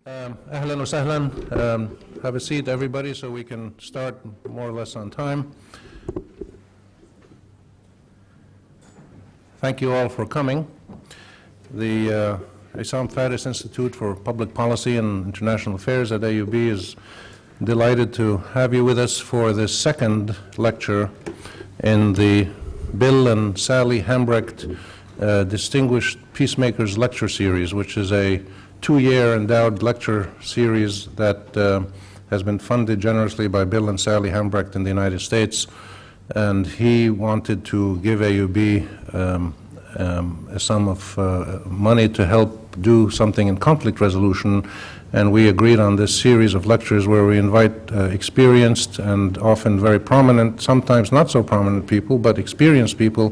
Ahlan wa sahlan. Have a seat, everybody, so we can start more or less on time. Thank you all for coming. The Issam Fares Institute for Public Policy and International Affairs at AUB is delighted to have you with us for this second lecture in the Bill and Sally Hambrecht Distinguished Peacemakers lecture series, which is a two-year endowed lecture series that has been funded generously by Bill and Sally Hambrecht in the United States. And he wanted to give AUB a sum of money to help do something in conflict resolution, and we agreed on this series of lectures where we invite experienced and often very prominent, sometimes not so prominent people, but experienced people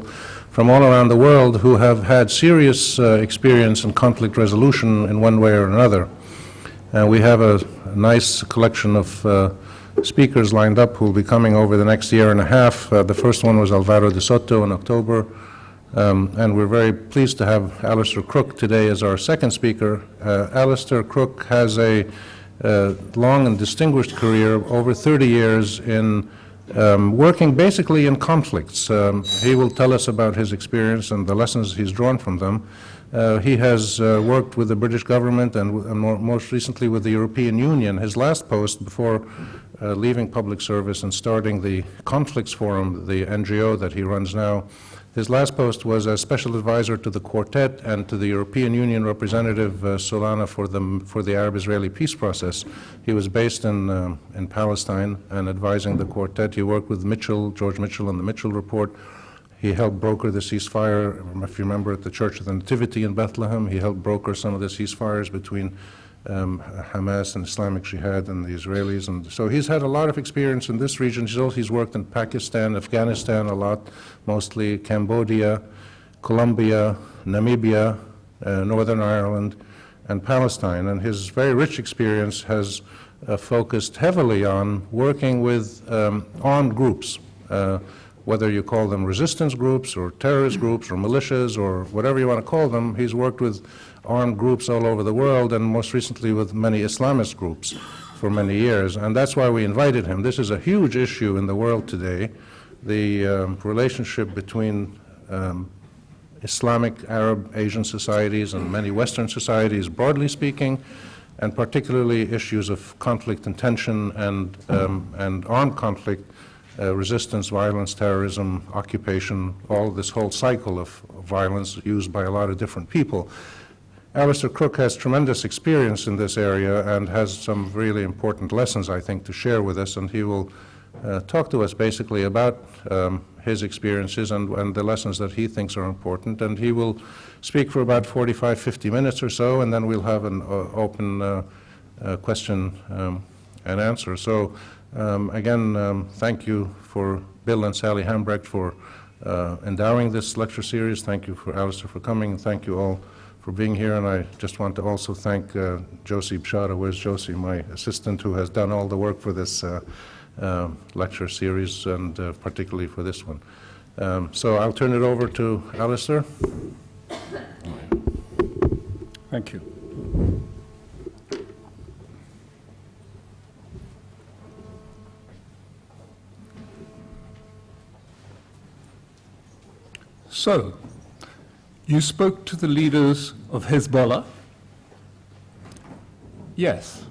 from all around the world who have had serious experience in conflict resolution in one way or another. We have a nice collection of speakers lined up who will be coming over the next year and a half. The first one was Alvaro de Soto in October. And we're very pleased to have Alastair Crooke today as our second speaker. Alastair Crooke has a long and distinguished career, over 30 years in working basically in conflicts. He will tell us about his experience and the lessons he's drawn from them. He has worked with the British government and most recently with the European Union. His last post before leaving public service and starting the Conflicts Forum, the NGO that he runs now, his last post was as special advisor to the Quartet and to the European Union representative Solana for the Arab-Israeli peace process. He was based in Palestine and advising the Quartet. He worked with George Mitchell on the Mitchell Report. He helped broker the ceasefire, if you remember, at the Church of the Nativity in Bethlehem. He helped broker some of the ceasefires between Hamas and Islamic Jihad and the Israelis. And so he's had a lot of experience in this region. He's worked in Pakistan, Afghanistan a lot, mostly Cambodia, Colombia, Namibia, Northern Ireland, and Palestine. And his very rich experience has focused heavily on working with armed groups, whether you call them resistance groups or terrorist groups or militias or whatever you want to call them. He's worked with armed groups all over the world and most recently with many Islamist groups for many years. And that's why we invited him. This is a huge issue in the world today, the relationship between Islamic, Arab, Asian societies and many Western societies, broadly speaking, and particularly issues of conflict and tension and armed conflict, resistance, violence, terrorism, occupation, all this whole cycle of violence used by a lot of different people. Alastair Crooke has tremendous experience in this area and has some really important lessons, I think, to share with us, and he will talk to us basically about his experiences and the lessons that he thinks are important. And he will speak for about 45, 50 minutes or so, and then we'll have an open question and answer. So again, thank you for Bill and Sally Hambrecht for endowing this lecture series. Thank you for Alastair for coming, and thank you all for being here. And I just want to also thank Josie Bshara. Where's Josie, my assistant, who has done all the work for this lecture series and particularly for this one. So I'll turn it over to Alastair. Thank you. So, you spoke to the leaders of Hezbollah? Yes.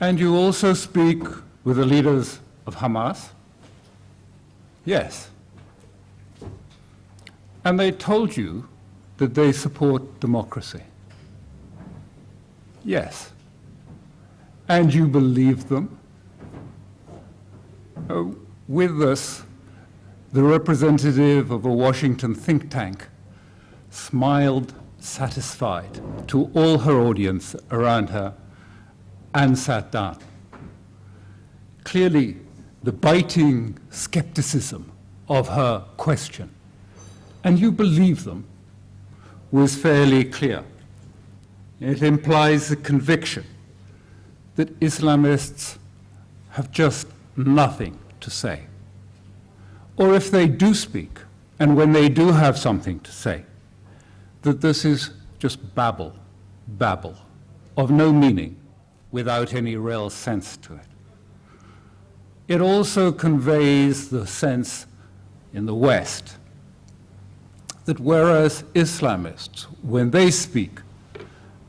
And you also speak with the leaders of Hamas? Yes. And they told you that they support democracy? Yes. And you believe them? With this, the representative of a Washington think tank smiled satisfied to all her audience around her and sat down. Clearly, the biting skepticism of her question, and you believe them, was fairly clear. It implies a conviction that Islamists have just nothing to say. Or if they do speak, and when they do have something to say, that this is just babble of no meaning without any real sense to it. It also conveys the sense in the West that whereas Islamists, when they speak,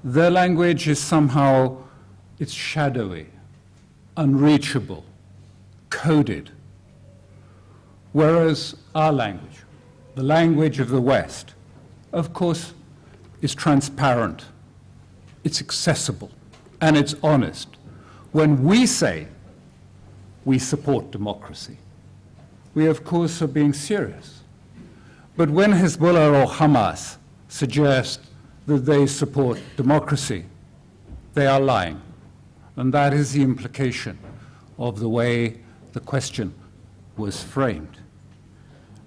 their language is somehow, it's shadowy, unreachable, coded, whereas our language, the language of the West, of course, is transparent, it's accessible, and it's honest. When we say we support democracy, we of course are being serious. But when Hezbollah or Hamas suggest that they support democracy, they are lying. And that is the implication of the way the question was framed.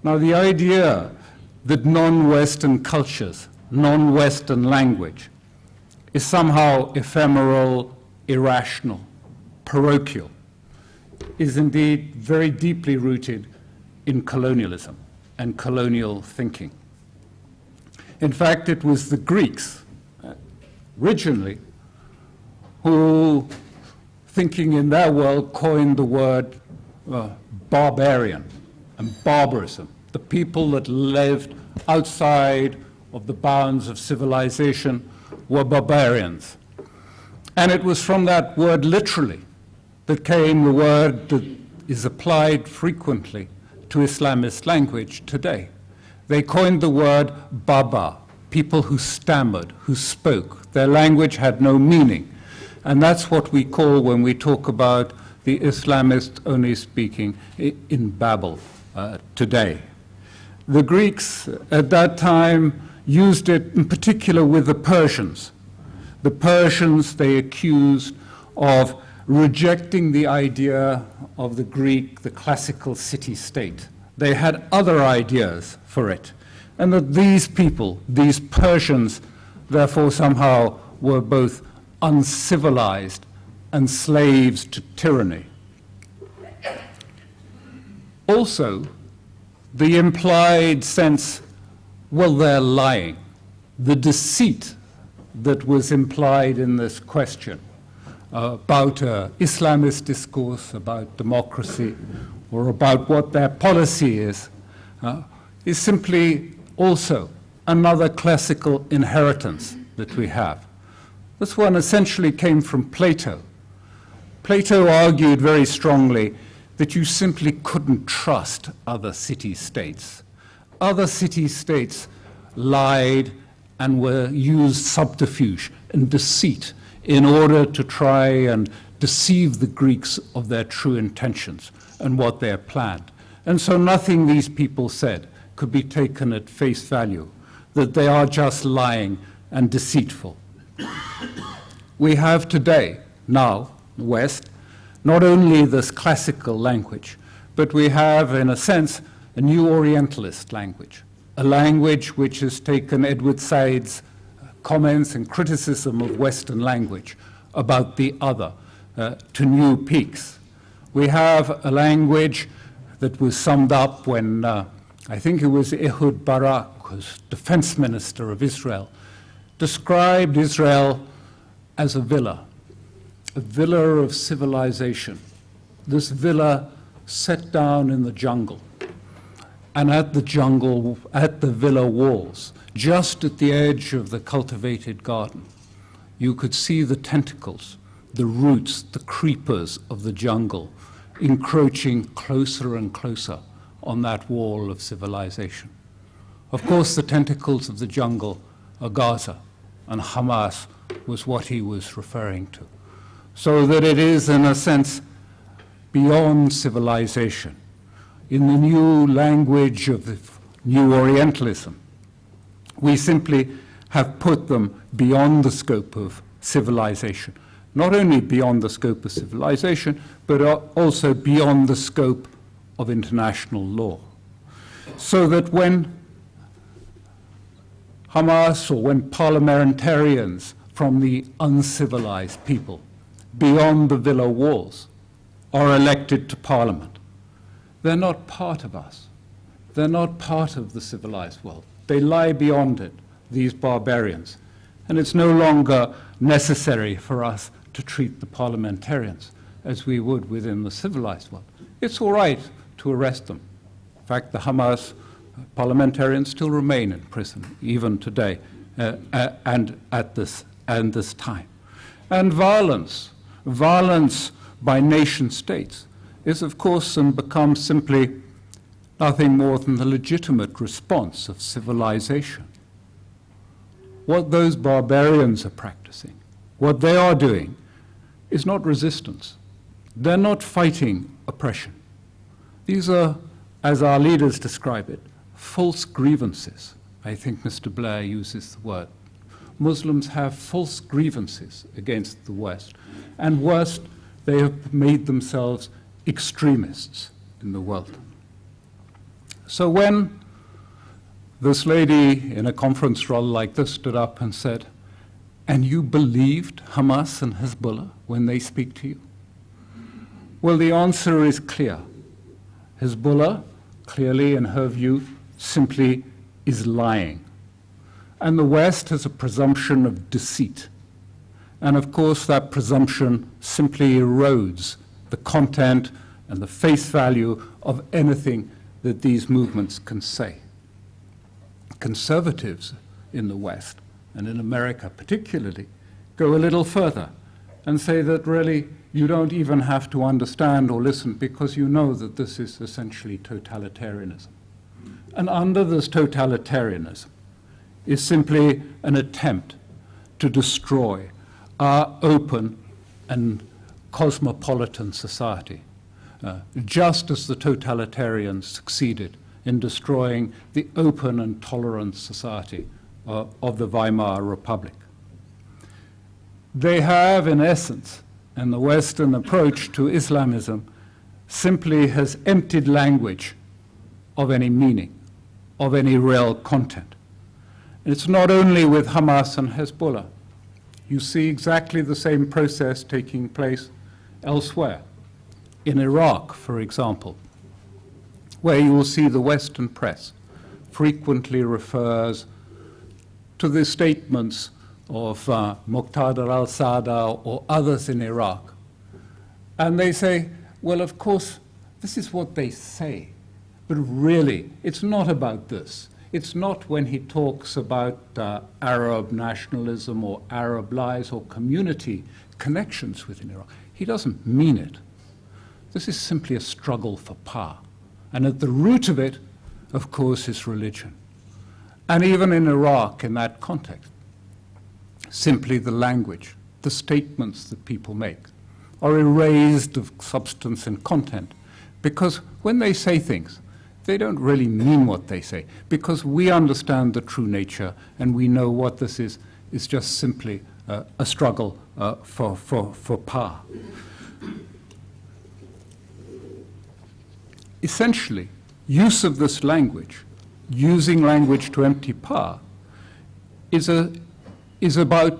Now, the idea that non-Western cultures, non-Western language is somehow ephemeral, irrational, parochial, is indeed very deeply rooted in colonialism and colonial thinking. In fact, it was the Greeks, originally, who, thinking in their world, coined the word barbarian and barbarism, the people that lived outside of the bounds of civilization were barbarians. And it was from that word literally that came the word that is applied frequently to Islamist language today. They coined the word baba, people who stammered, who spoke. Their language had no meaning. And that's what we call, when we talk about the Islamist only speaking in Babel today. The Greeks at that time used it in particular with the Persians. The Persians they accused of rejecting the idea of the Greek, the classical city-state. They had other ideas for it. And that these people, these Persians, therefore somehow were both uncivilized and slaves to tyranny. Also, the implied sense, well, they're lying. The deceit that was implied in this question about Islamist discourse, about democracy, or about what their policy is simply also another classical inheritance that we have. This one essentially came from Plato. Plato argued very strongly that you simply couldn't trust other city-states. Other city-states lied and were used subterfuge and deceit in order to try and deceive the Greeks of their true intentions and what they had planned. And so nothing these people said could be taken at face value, that they are just lying and deceitful. We have today, now, in the West, not only this classical language, but we have, in a sense, a new Orientalist language, a language which has taken Edward Said's comments and criticism of Western language about the other to new peaks. We have a language that was summed up when, I think it was Ehud Barak, was defense minister of Israel, described Israel as a villa of civilization. This villa set down in the jungle. And at the villa walls, just at the edge of the cultivated garden, you could see the tentacles, the roots, the creepers of the jungle encroaching closer and closer on that wall of civilization. Of course, the tentacles of the jungle are Gaza, and Hamas was what he was referring to. So that it is, in a sense, beyond civilization. In the new language of the new Orientalism, we simply have put them beyond the scope of civilization. Not only beyond the scope of civilization, but also beyond the scope of international law. So that when Hamas or when parliamentarians from the uncivilized people beyond the villa walls are elected to parliament, they're not part of us. They're not part of the civilized world. They lie beyond it, these barbarians. And it's no longer necessary for us to treat the parliamentarians as we would within the civilized world. It's all right to arrest them. In fact, the Hamas parliamentarians still remain in prison, even today, and at this time. And violence by nation states is, of course, and becomes simply nothing more than the legitimate response of civilization. What those barbarians are practicing, what they are doing, is not resistance. They're not fighting oppression. These are, as our leaders describe it, false grievances. I think Mr. Blair uses the word. Muslims have false grievances against the West, and worst, they have made themselves extremists in the world. So when this lady in a conference rather like this stood up and said, "And you believed Hamas and Hezbollah when they speak to you?" Well, the answer is clear. Hezbollah, clearly in her view, simply is lying. And the West has a presumption of deceit. And of course, that presumption simply erodes the content and the face value of anything that these movements can say. Conservatives in the West, and in America particularly, go a little further and say that really you don't even have to understand or listen because you know that this is essentially totalitarianism. And under this totalitarianism is simply an attempt to destroy our open and cosmopolitan society, just as the totalitarians succeeded in destroying the open and tolerant society of the Weimar Republic. They have, in essence, and the Western approach to Islamism simply has emptied language of any meaning, of any real content. It's not only with Hamas and Hezbollah. You see exactly the same process taking place elsewhere. In Iraq, for example, where you will see the Western press frequently refers to the statements of Muqtada al-Sadr or others in Iraq. And they say, well, of course, this is what they say. But really, it's not about this. It's not when he talks about Arab nationalism or Arab lies or community connections within Iraq. He doesn't mean it. This is simply a struggle for power. And at the root of it, of course, is religion. And even in Iraq, in that context, simply the language, the statements that people make are erased of substance and content. Because when they say things, they don't really mean what they say. Because we understand the true nature and we know what this is just simply a struggle for power. Essentially, use of this language, using language to empty power, is about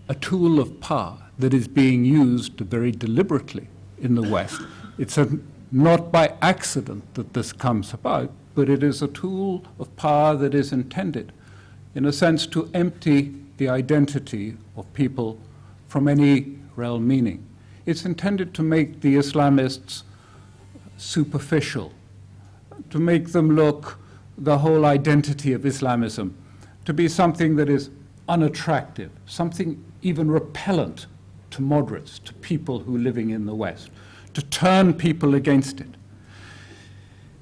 a tool of power that is being used very deliberately in the West. It's not by accident that this comes about, but it is a tool of power that is intended, in a sense, to empty the identity of people from any real meaning. It's intended to make the Islamists superficial, to make them look the whole identity of Islamism to be something that is unattractive, something even repellent to moderates, to people who are living in the West, to turn people against it.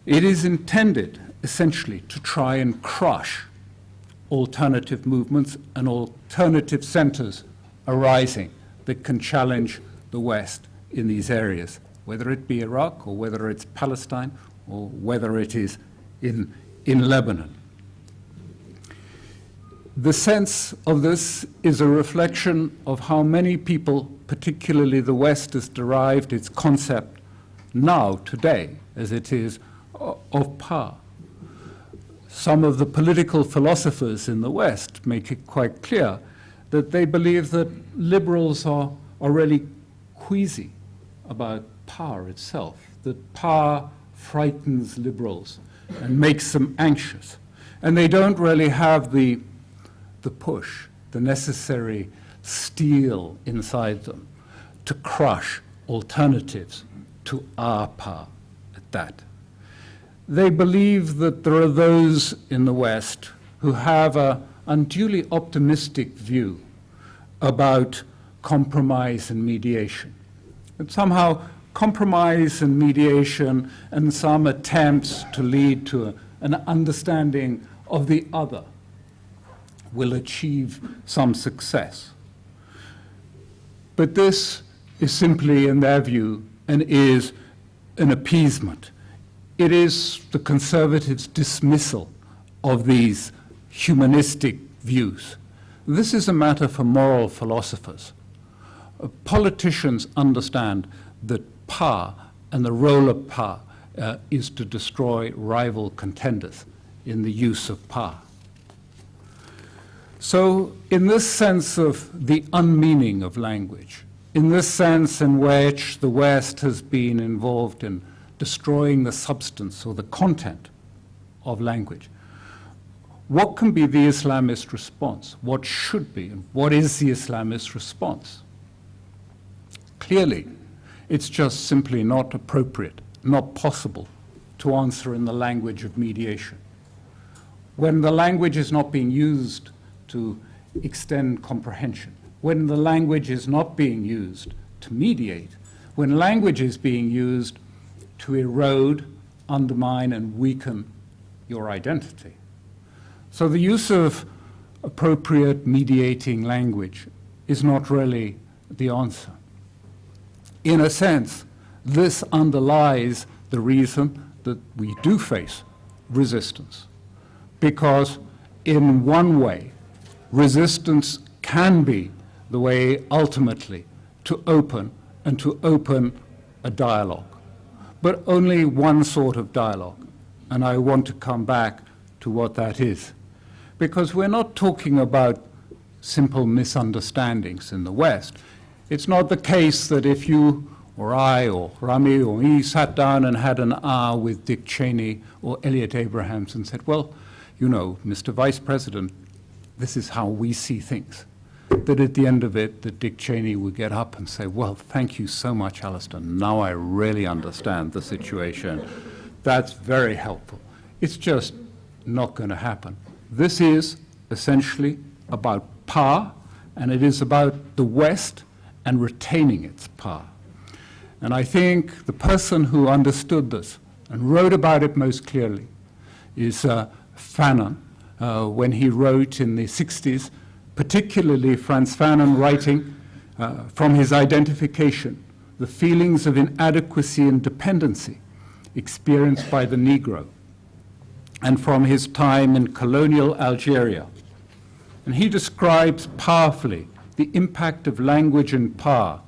It is intended, essentially, to try and crush alternative movements and alternative centers arising that can challenge the West in these areas, whether it be Iraq or whether it's Palestine or whether it is in Lebanon. The sense of this is a reflection of how many people, particularly the West, has derived its concept now, today, as it is, of power. Some of the political philosophers in the West make it quite clear that they believe that liberals are really queasy about power itself, that power frightens liberals and makes them anxious. And they don't really have the push the necessary steel inside them to crush alternatives to our power at that. They believe that there are those in the West who have an unduly optimistic view about compromise and mediation. That somehow compromise and mediation and some attempts to lead to an understanding of the other will achieve some success. But this is simply, in their view, and is an appeasement. It is the conservatives' dismissal of these humanistic views. This is a matter for moral philosophers. Politicians understand that power and the role of power is to destroy rival contenders in the use of power. So in this sense of the unmeaning of language, in this sense in which the West has been involved in destroying the substance or the content of language, what can be the Islamist response? What should be, and what is the Islamist response? Clearly, it's just simply not appropriate, not possible to answer in the language of mediation. When the language is not being used to extend comprehension, when the language is not being used to mediate, when language is being used to erode, undermine, and weaken your identity. So the use of appropriate mediating language is not really the answer. In a sense, this underlies the reason that we do face resistance, because in one way, resistance can be the way ultimately to open a dialogue, but only one sort of dialogue. And I want to come back to what that is, because we're not talking about simple misunderstandings in the West. It's not the case that if you or I or Rami or me sat down and had an hour with Dick Cheney or Elliot Abrahams and said, well, you know, Mr. Vice President, this is how we see things. That at the end of it, that Dick Cheney would get up and say, well, thank you so much, Alastair. Now I really understand the situation. That's very helpful. It's just not going to happen. This is essentially about power, and it is about the West and retaining its power. And I think the person who understood this and wrote about it most clearly is Fanon, when he wrote in the 60s, particularly Frantz Fanon writing from his identification, the feelings of inadequacy and dependency experienced by the Negro, and from his time in colonial Algeria. And he describes powerfully the impact of language and power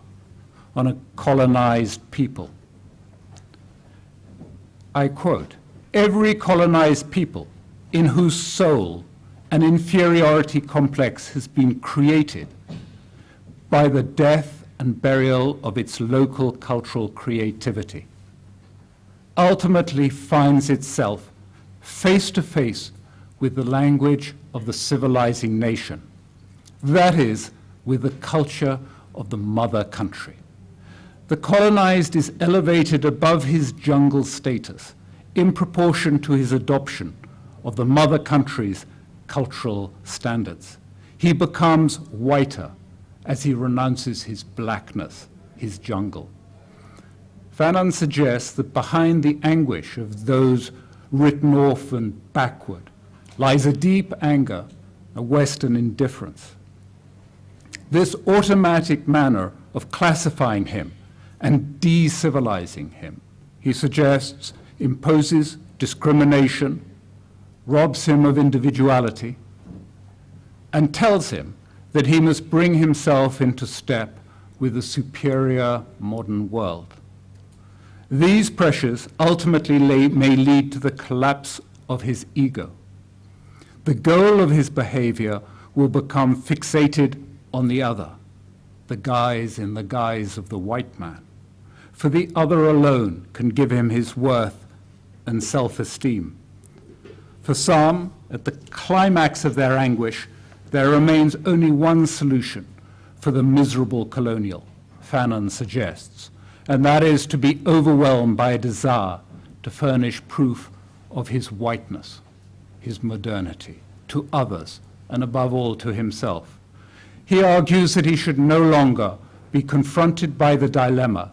on a colonized people. I quote, "Every colonized people in whose soul an inferiority complex has been created by the death and burial of its local cultural creativity, ultimately finds itself face to face with the language of the civilizing nation, that is, with the culture of the mother country. The colonized is elevated above his jungle status in proportion to his adoption of the mother country's cultural standards. He becomes whiter as he renounces his blackness, his jungle." Fanon suggests that behind the anguish of those written off and backward lies a deep anger, a Western indifference. This automatic manner of classifying him and de-civilizing him, he suggests, imposes discrimination, robs him of individuality, and tells him that he must bring himself into step with the superior modern world. These pressures ultimately may lead to the collapse of his ego. The goal of his behavior will become fixated on the other, the guise in the guise of the white man. For the other alone can give him his worth and self-esteem. For some, at the climax of their anguish, there remains only one solution for the miserable colonial, Fanon suggests, and that is to be overwhelmed by a desire to furnish proof of his whiteness, his modernity, to others, and above all to himself. He argues that he should no longer be confronted by the dilemma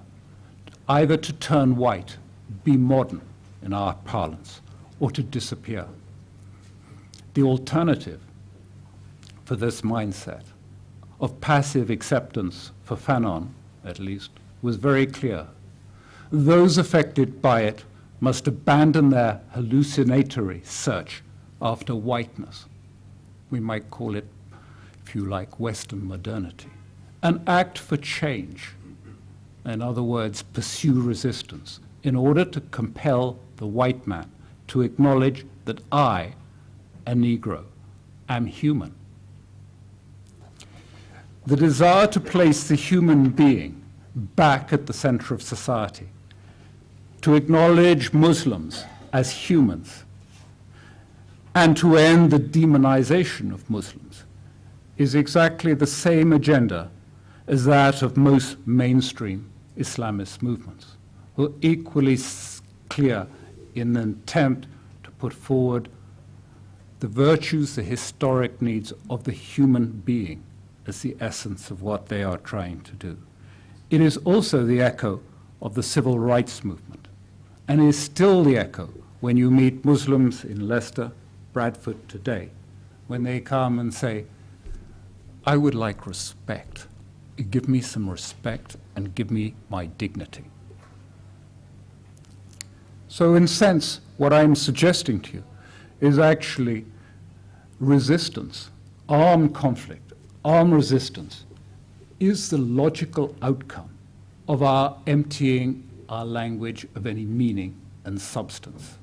either to turn white, be modern in our parlance, or to disappear. The alternative for this mindset of passive acceptance, for Fanon at least, was very clear. Those affected by it must abandon their hallucinatory search after whiteness. We might call it, if you like, Western modernity, and act for change. In other words, pursue resistance in order to compel the white man to acknowledge that I, a Negro, am human. The desire to place the human being back at the center of society, to acknowledge Muslims as humans, and to end the demonization of Muslims is exactly the same agenda as that of most mainstream Islamist movements, who are equally clear in an attempt to put forward the virtues, the historic needs of the human being as the essence of what they are trying to do. It is also the echo of the civil rights movement, and is still the echo when you meet Muslims in Leicester, Bradford today, when they come and say, I would like respect. Give me some respect and give me my dignity. So in a sense, what I'm suggesting to you is actually resistance, armed conflict, armed resistance is the logical outcome of our emptying our language of any meaning and substance.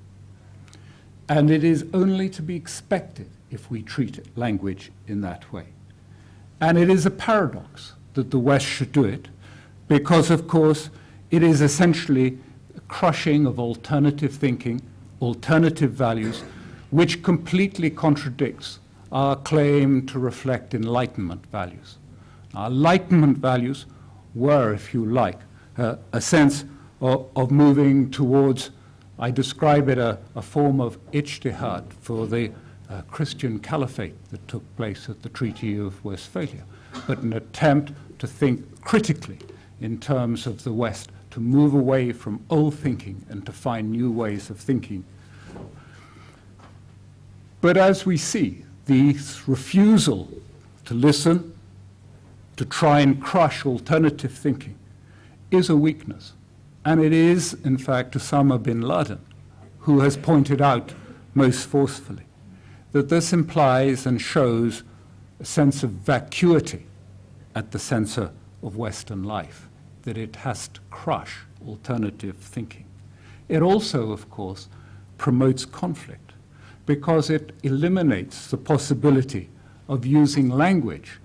And it is only to be expected if we treat language in that way. And it is a paradox that the West should do it, because, of course, it is essentially a crushing of alternative thinking, alternative values, which completely contradicts our claim to reflect Enlightenment values. Our Enlightenment values were, if you like, a sense of moving towards, I describe it, a form of ijtihad for the Christian caliphate that took place at the Treaty of Westphalia, but an attempt to think critically in terms of the West, to move away from old thinking and to find new ways of thinking. But as we see, this refusal to listen, to try and crush alternative thinking, is a weakness. And it is, in fact, Osama bin Laden who has pointed out most forcefully that this implies and shows a sense of vacuity at the center of Western life, that it has to crush alternative thinking. It also, of course, promotes conflict because it eliminates the possibility of using language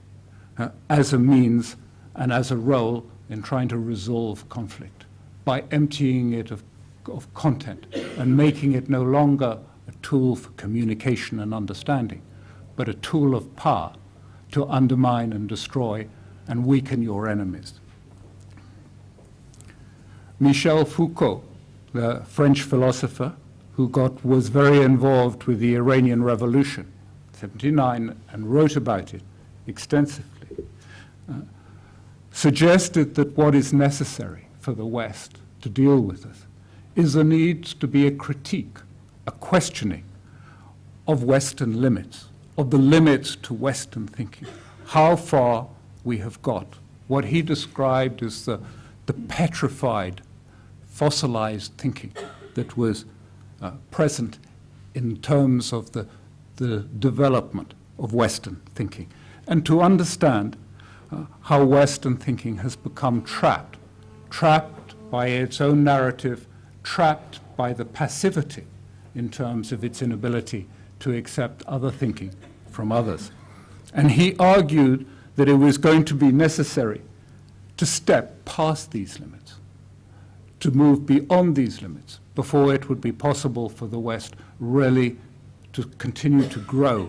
as a means and as a role in trying to resolve conflict by emptying it of content and making it no longer a tool for communication and understanding, but a tool of power to undermine and destroy and weaken your enemies. Michel Foucault, the French philosopher who was very involved with the Iranian Revolution, 1979, and wrote about it extensively, suggested that what is necessary for the West to deal with this is the need to be a critique, a questioning of Western limits, of the limits to Western thinking, how far we have got, what he described as the petrified, fossilized thinking that was present in terms of the development of Western thinking, and to understand how Western thinking has become trapped by its own narrative, trapped by the passivity in terms of its inability to accept other thinking from others. And he argued that it was going to be necessary to step past these limits, to move beyond these limits, before it would be possible for the West really to continue to grow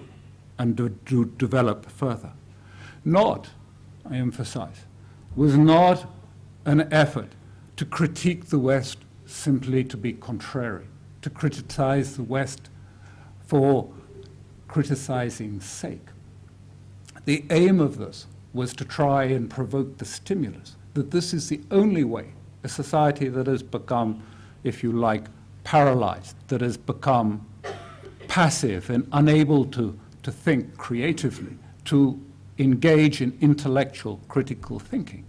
and to develop further. Not, I emphasize, was not an effort to critique the West simply to be contrary, to criticize the West for criticizing's sake. The aim of this was to try and provoke the stimulus that this is the only way a society that has become, if you like, paralyzed, that has become passive and unable to think creatively, to engage in intellectual critical thinking,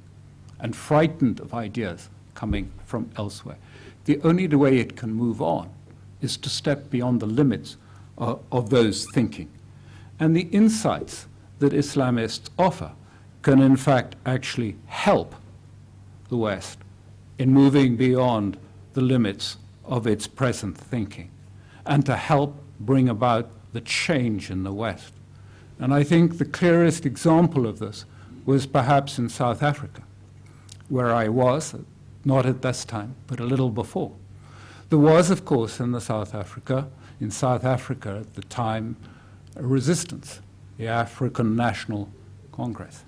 and frightened of ideas coming from elsewhere. The only way it can move on is to step beyond the limits of those thinking. And the insights that Islamists offer can in fact actually help the West in moving beyond the limits of its present thinking, and to help bring about the change in the West. And I think the clearest example of this was perhaps in South Africa, where I was, not at this time, but a little before. There was, of course, in South Africa at the time, a resistance, the African National Congress.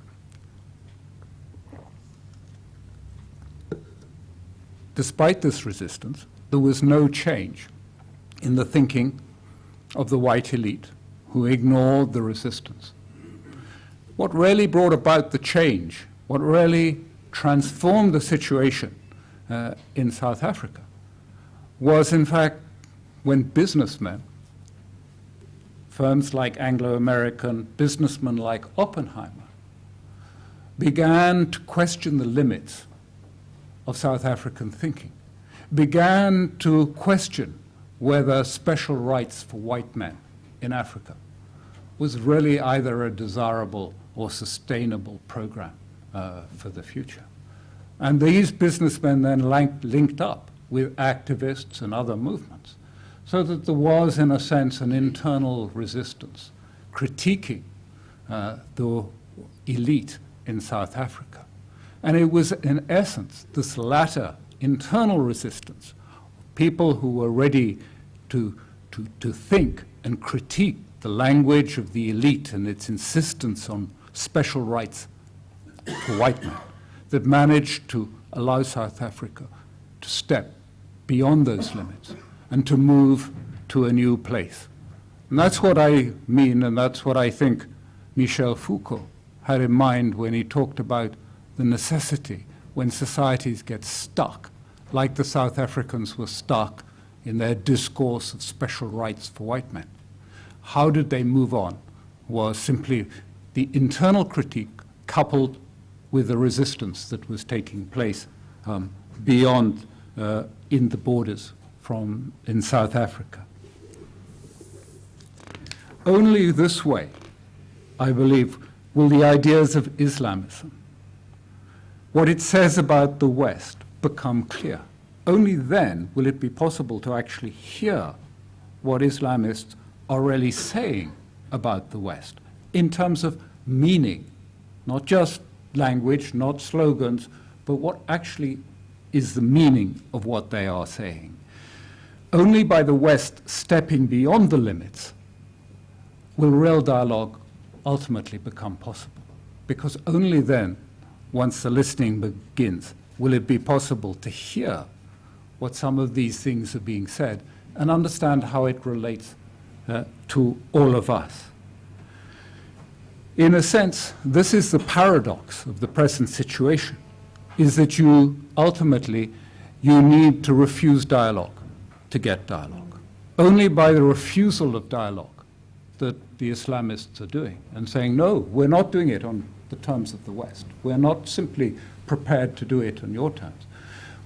Despite this resistance, there was no change in the thinking of the white elite who ignored the resistance. What really brought about the change, what really transformed the situation in South Africa was, in fact, when businessmen, firms like Anglo-American, businessmen like Oppenheimer, began to question the limits of South African thinking, began to question whether special rights for white men in Africa was really either a desirable or sustainable program for the future. And these businessmen then linked up with activists and other movements, so that there was, in a sense, an internal resistance critiquing the elite in South Africa. And it was, in essence, this latter internal resistance, people who were ready to think and critique the language of the elite and its insistence on special rights for white men, that managed to allow South Africa to step beyond those limits and to move to a new place. And that's what I mean, and that's what I think Michel Foucault had in mind when he talked about the necessity when societies get stuck, like the South Africans were stuck in their discourse of special rights for white men. How did they move on was simply the internal critique coupled with the resistance that was taking place beyond in the borders in South Africa. Only this way, I believe, will the ideas of Islamism, what it says about the West, become clear. Only then will it be possible to actually hear what Islamists are really saying about the West in terms of meaning, not just language, not slogans, but what actually is the meaning of what they are saying. Only by the West stepping beyond the limits will real dialogue ultimately become possible, because only then, once the listening begins, will it be possible to hear what some of these things are being said and understand how it relates to all of us. In a sense, this is the paradox of the present situation, is that you need to refuse dialogue to get dialogue. Only by the refusal of dialogue that the Islamists are doing and saying, no, we're not doing it on the terms of the West. We're not simply prepared to do it on your terms.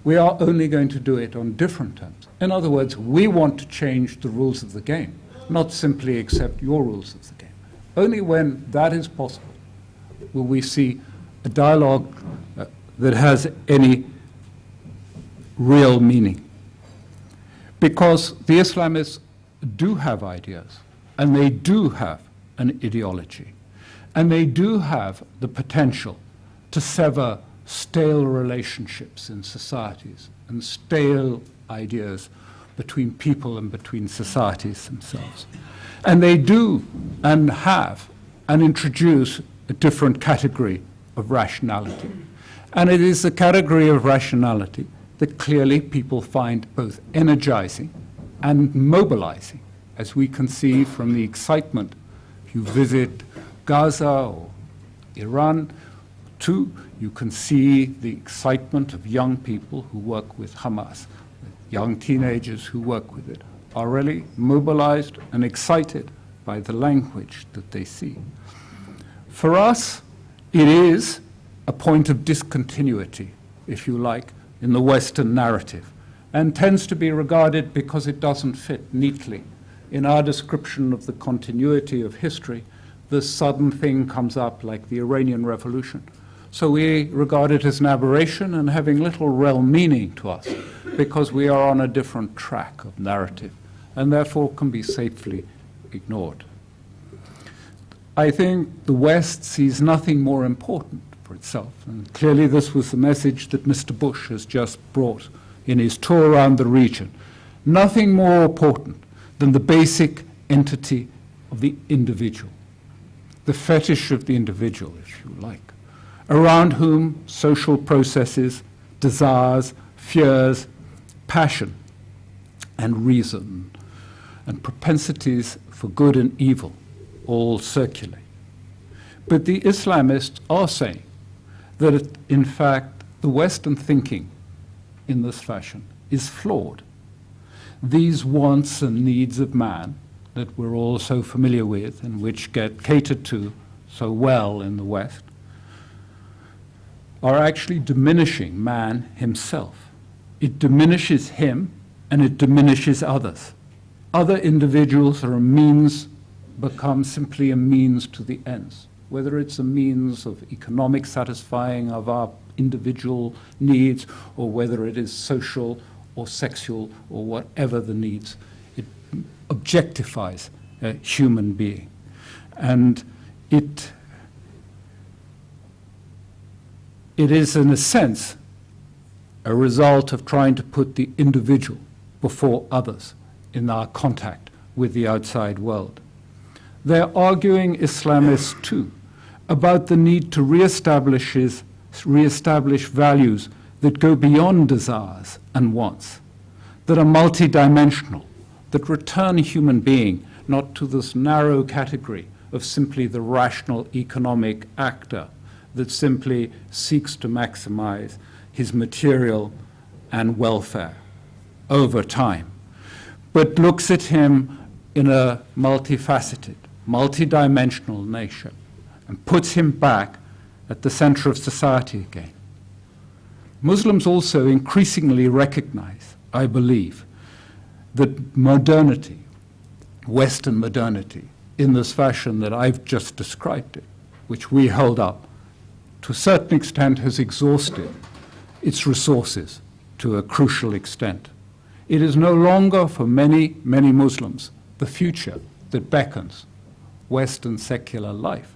We are only going to do it on different terms. In other words, we want to change the rules of the game, not simply accept your rules of the game. Only when that is possible will we see a dialogue that has any real meaning. Because the Islamists do have ideas, and they do have an ideology, and they do have the potential to sever stale relationships in societies and stale ideas between people and between societies themselves. And they do and have and introduce a different category of rationality. And it is a category of rationality that clearly people find both energizing and mobilizing, as we can see from the excitement. If you visit Gaza or Iran, too, you can see the excitement of young people who work with Hamas. Young teenagers who work with it are really mobilized and excited by the language that they see. For us, it is a point of discontinuity, if you like, in the Western narrative, and tends to be regarded, because it doesn't fit neatly in our description of the continuity of history, this sudden thing comes up like the Iranian Revolution. So we regard it as an aberration and having little real meaning to us, because we are on a different track of narrative, and therefore can be safely ignored. I think the West sees nothing more important for itself, and clearly this was the message that Mr. Bush has just brought in his tour around the region. Nothing more important than the basic entity of the individual, the fetish of the individual, if you like, around whom social processes, desires, fears, passion, and reason, and propensities for good and evil all circulate. But the Islamists are saying that, in fact, the Western thinking in this fashion is flawed. These wants and needs of man that we're all so familiar with and which get catered to so well in the West are actually diminishing man himself. It diminishes him and it diminishes others. Other individuals are a means, become simply a means to the ends, whether it's a means of economic satisfying of our individual needs, or whether it is social or sexual or whatever the needs. It objectifies a human being. And it is, in a sense, a result of trying to put the individual before others in our contact with the outside world. They're arguing, Islamists too, about the need to reestablish values that go beyond desires and wants, that are multidimensional, that return a human being not to this narrow category of simply the rational economic actor that simply seeks to maximize his material and welfare over time, but looks at him in a multifaceted, multidimensional nature and puts him back at the center of society again. Muslims also increasingly recognize, I believe, that modernity, Western modernity, in this fashion that I've just described it, which we hold up, to a certain extent has exhausted its resources to a crucial extent. It is no longer, for many, many Muslims, the future that beckons Western secular life,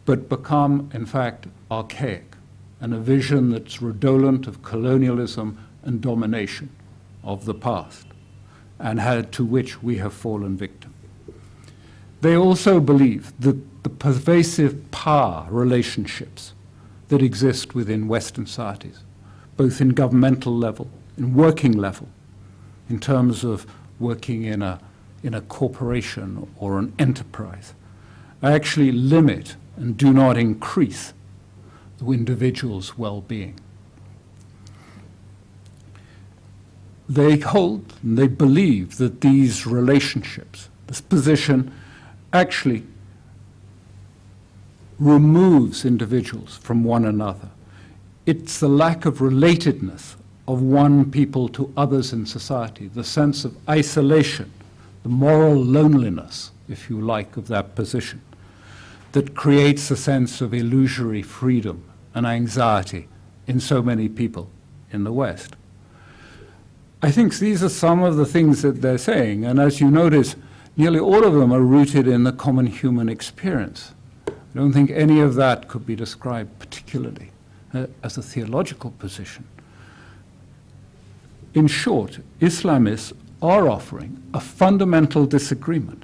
but become, in fact, archaic, and a vision that's redolent of colonialism and domination of the past, and to which we have fallen victim. They also believe that the pervasive power relationships that exist within Western societies, both in governmental level, in working level, in terms of working in a corporation or an enterprise, actually limit and do not increase the individual's well-being. They hold and they believe that these relationships, this position, actually removes individuals from one another. It's the lack of relatedness of one people to others in society, the sense of isolation, the moral loneliness, if you like, of that position, that creates a sense of illusory freedom and anxiety in so many people in the West. I think these are some of the things that they're saying, and as you notice, nearly all of them are rooted in the common human experience. I don't think any of that could be described particularly as a theological position. In short, Islamists are offering a fundamental disagreement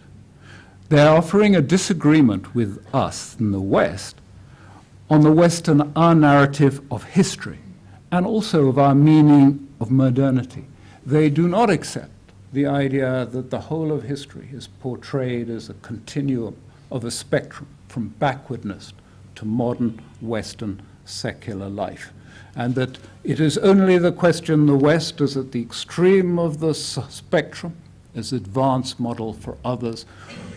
They're offering a disagreement with us in the West on the Western, our narrative of history, and also of our meaning of modernity. They do not accept the idea that the whole of history is portrayed as a continuum of a spectrum from backwardness to modern Western secular life, and that it is only the question the West is at the extreme of the spectrum as advanced model for others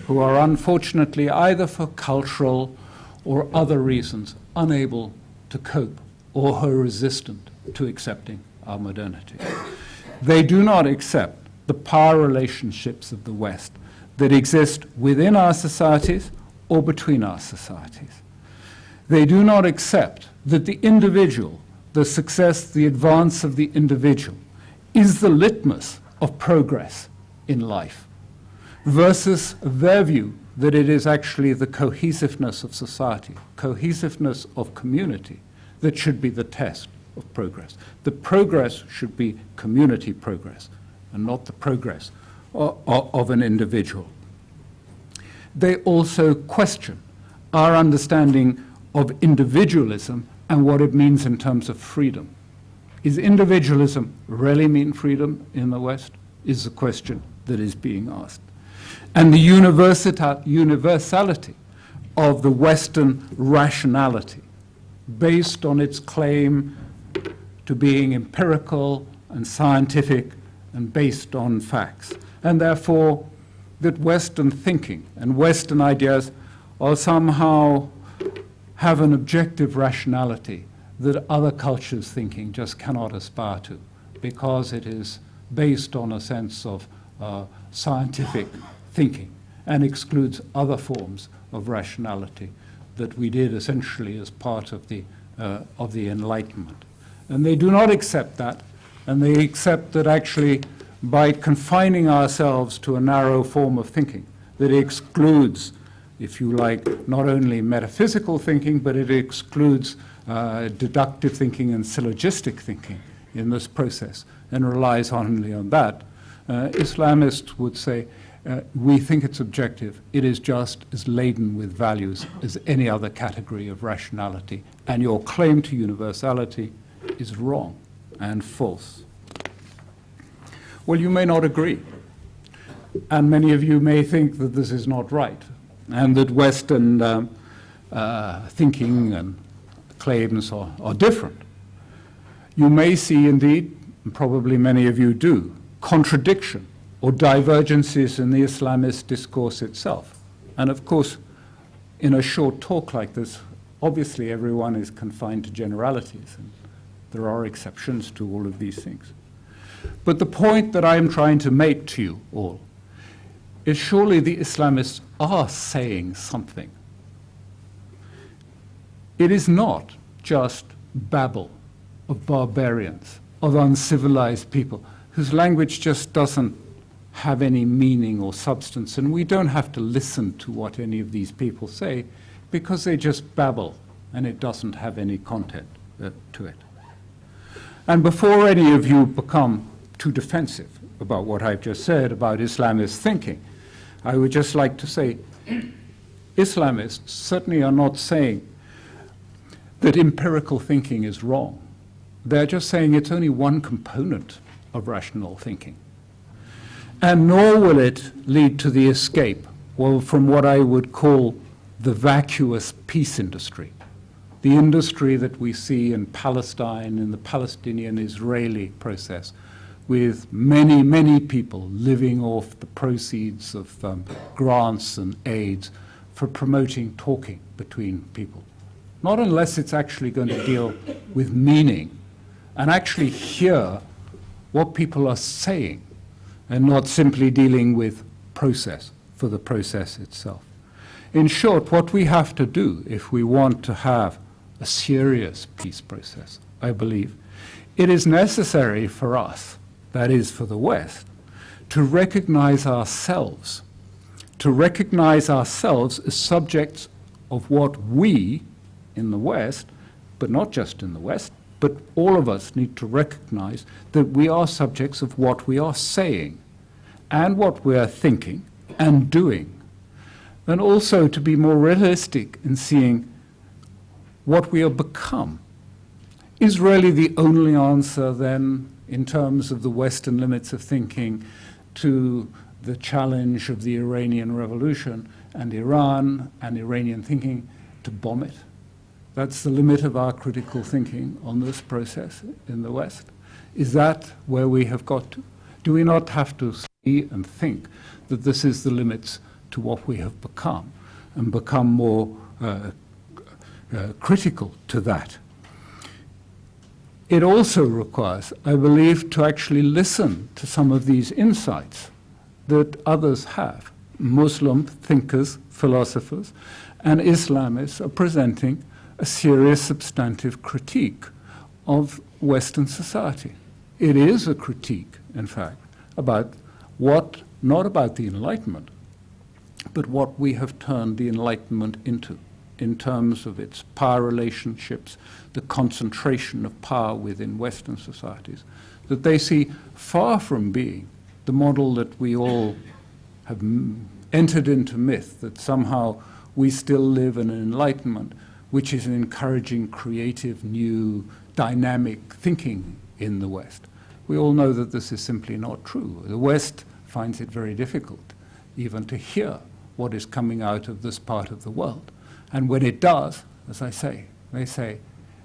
who are unfortunately either for cultural or other reasons unable to cope or who are resistant to accepting our modernity. They do not accept the power relationships of the West that exist within our societies or between our societies. They do not accept that the individual, the success, the advance of the individual, is the litmus of progress in life, versus their view that it is actually the cohesiveness of society, cohesiveness of community, that should be the test of progress. The progress should be community progress, and not the progress of an individual. They also question our understanding of individualism and what it means in terms of freedom. Is individualism really mean freedom in the West? Is the question that is being asked. And the universality of the Western rationality, based on its claim to being empirical and scientific and based on facts. And therefore, that Western thinking and Western ideas are somehow have an objective rationality that other cultures' thinking just cannot aspire to, because it is based on a sense of scientific thinking and excludes other forms of rationality that we did essentially as part of the Enlightenment. And they do not accept that, and they accept that actually by confining ourselves to a narrow form of thinking that excludes, if you like, not only metaphysical thinking, but it excludes deductive thinking and syllogistic thinking in this process and relies only on that. Islamists would say, we think it's objective. It is just as laden with values as any other category of rationality, and your claim to universality is wrong and false. Well, you may not agree, and many of you may think that this is not right, and that Western thinking and claims are different. You may see, indeed, and probably many of you do, contradiction or divergences in the Islamist discourse itself. And of course, in a short talk like this, obviously everyone is confined to generalities, and there are exceptions to all of these things. But the point that I am trying to make to you all is surely the Islamists are saying something. It is not just babble of barbarians, of uncivilized people, whose language just doesn't have any meaning or substance, and we don't have to listen to what any of these people say because they just babble and it doesn't have any content to it. And before any of you become too defensive about what I've just said about Islamist thinking, I would just like to say Islamists certainly are not saying that empirical thinking is wrong. They're just saying it's only one component of rational thinking. And nor will it lead to the escape, well, from what I would call the vacuous peace industry, the industry that we see in Palestine, in the Palestinian-Israeli process, with many, many people living off the proceeds of grants and aids for promoting talking between people. Not unless it's actually going to deal with meaning and actually hear what people are saying, and not simply dealing with process for the process itself. In short, what we have to do if we want to have a serious peace process, I believe, it is necessary for us, that is for the West, to recognize ourselves as subjects of what we in the West, but not just in the West, but all of us need to recognize that we are subjects of what we are saying and what we are thinking and doing. and also to be more realistic in seeing what we have become. Is really the only answer then, in terms of the Western limits of thinking, to the challenge of the Iranian Revolution and Iran and Iranian thinking, to bomb it? That's the limit of our critical thinking on this process in the West. Is that where we have got to? Do we not have to see and think that this is the limits to what we have become, and become more critical to that? It also requires, I believe, to actually listen to some of these insights that others have. Muslim thinkers, philosophers, and Islamists are presenting a serious substantive critique of Western society. It is a critique, in fact, about what, not about the Enlightenment, but what we have turned the Enlightenment into, in terms of its power relationships, the concentration of power within Western societies, that they see far from being the model that we all have entered into myth, that somehow we still live in an Enlightenment which is encouraging creative, new, dynamic thinking in the West. We all know that this is simply not true. The West finds it very difficult even to hear what is coming out of this part of the world. And when it does, as I say, they say,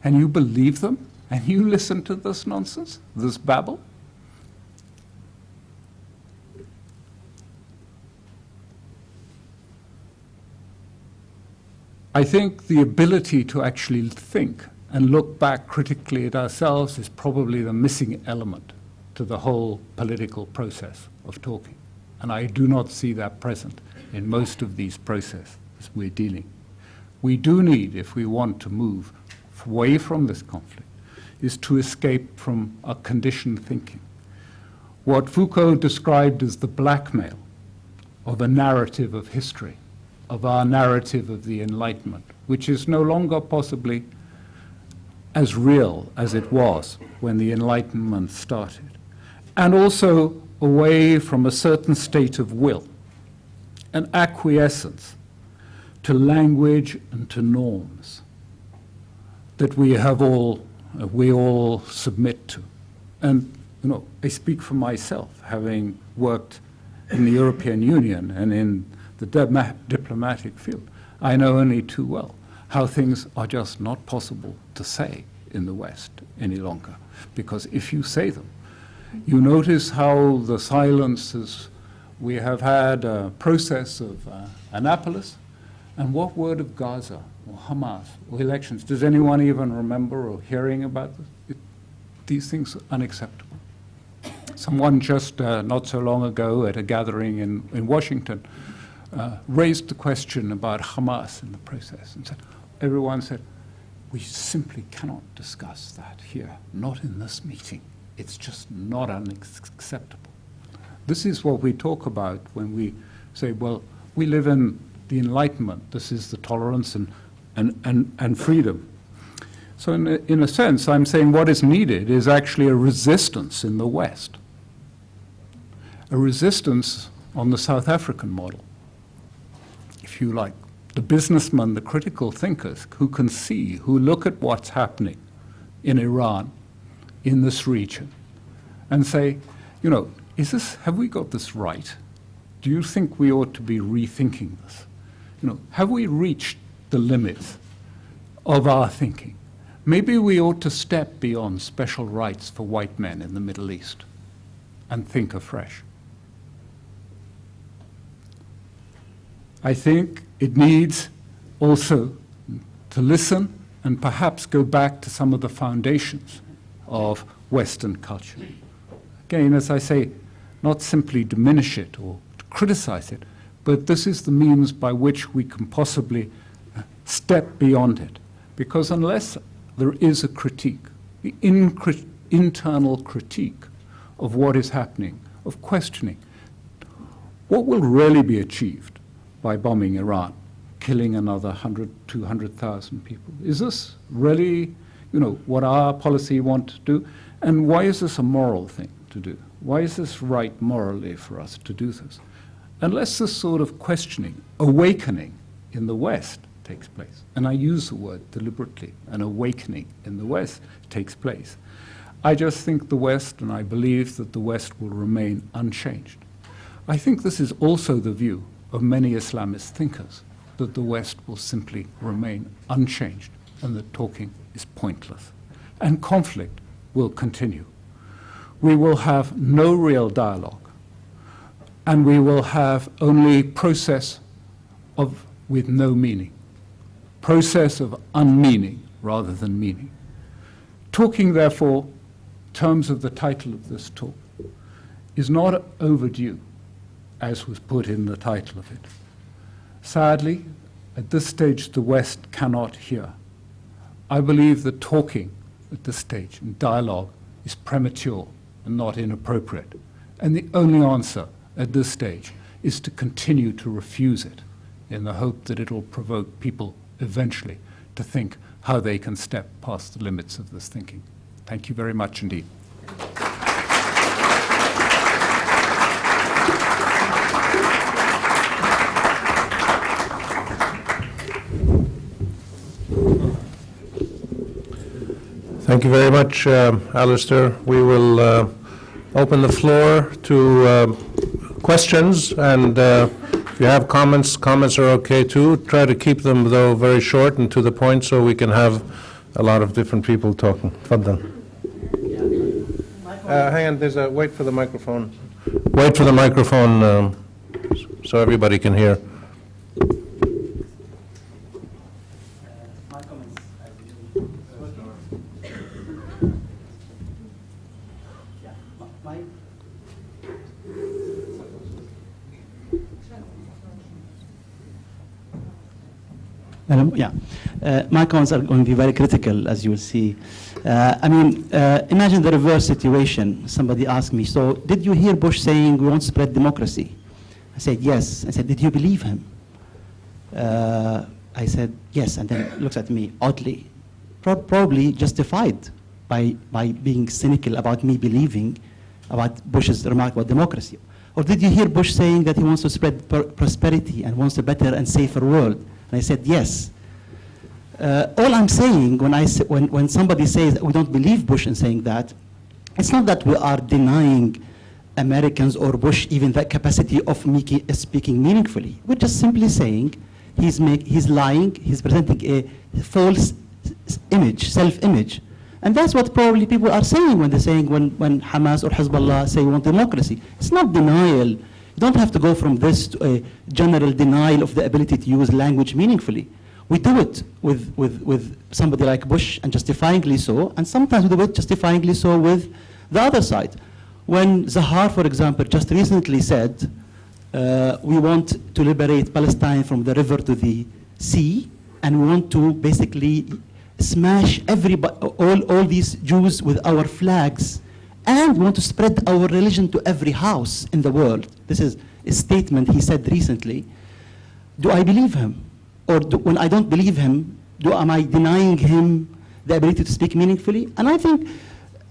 and you believe them? And you listen to this nonsense, this babble? I think the ability to actually think and look back critically at ourselves is probably the missing element to the whole political process of talking. And I do not see that present in most of these processes we're dealing. We do need, if we want to move away from this conflict, is to escape from our conditioned thinking. What Foucault described as the blackmail of a narrative of history, of our narrative of the Enlightenment, which is no longer possibly as real as it was when the Enlightenment started, and also away from a certain state of will, an acquiescence to language and to norms that we all submit to. And I speak for myself, having worked in the European Union and in the diplomatic field. I know only too well how things are just not possible to say in the West any longer, because if you say them, you notice how the silences. We have had a process of Annapolis, and what word of Gaza or Hamas or elections? Does anyone even remember or hearing about this? These things are unacceptable. Someone just not so long ago at a gathering in Washington raised the question about Hamas in the process, and everyone said, we simply cannot discuss that here, not in this meeting. It's just not unacceptable. This is what we talk about when we say, well, we live in the Enlightenment. This is the tolerance and freedom. So in a sense, I'm saying what is needed is actually a resistance in the West, a resistance on the South African model, if you like. The businessmen, the critical thinkers who can see, who look at what's happening in Iran, in this region, and say, have we got this right? Do you think we ought to be rethinking this? Have we reached the limits of our thinking? Maybe we ought to step beyond special rights for white men in the Middle East and think afresh. I think it needs also to listen and perhaps go back to some of the foundations of Western culture. Again, as I say, not simply diminish it or to criticize it, but this is the means by which we can possibly step beyond it. Because unless there is a critique, the internal critique of what is happening, of questioning, what will really be achieved by bombing Iran, killing another 100, 200,000 people? Is this really, what our policy wants to do? And why is this a moral thing to do? Why is this right morally for us to do this? unless this sort of questioning, awakening in the West takes place, and I use the word deliberately, an awakening in the West takes place, I just think the West, and I believe that the West will remain unchanged. I think this is also the view of many Islamist thinkers, that the West will simply remain unchanged and that talking is pointless. And conflict will continue. We will have no real dialogue, and we will have only process with no meaning, process of unmeaning rather than meaning. Talking, therefore, terms of the title of this talk, is not overdue, as was put in the title of it. Sadly, at this stage, the West cannot hear. I believe that talking at this stage in dialogue is premature and not inappropriate. And the only answer at this stage is to continue to refuse it in the hope that it will provoke people eventually to think how they can step past the limits of this thinking. Thank you very much indeed. Thank you very much, Alastair. We will open the floor to questions, and if you have comments are okay too. Try to keep them, though, very short and to the point so we can have a lot of different people talking. Tfaddal. Hang on, wait for the microphone. Wait for the microphone so everybody can hear. My comments are going to be very critical, as you will see. Imagine the reverse situation. Somebody asked me, so did you hear Bush saying we want to spread democracy? I said, yes. I said, did you believe him? I said, yes, and then looks at me oddly, probably justified by being cynical about me believing about Bush's remark about democracy. Or did you hear Bush saying that he wants to spread prosperity and wants a better and safer world? And I said, yes. All I'm saying when somebody says that we don't believe Bush in saying that, it's not that we are denying Americans or Bush even that capacity of speaking meaningfully. We're just simply saying he's lying, he's presenting a false image, self-image. And that's what probably people are saying when they're saying when Hamas or Hezbollah say we want democracy. It's not denial. You don't have to go from this to a general denial of the ability to use language meaningfully. We do it with somebody like Bush, and justifyingly so, and sometimes we do it justifyingly so with the other side. When Zahar, for example, just recently said, we want to liberate Palestine from the river to the sea, and we want to basically smash all these Jews with our flags, and we want to spread our religion to every house in the world. This is a statement he said recently. Do I believe him? Or when I don't believe him, am I denying him the ability to speak meaningfully? And I think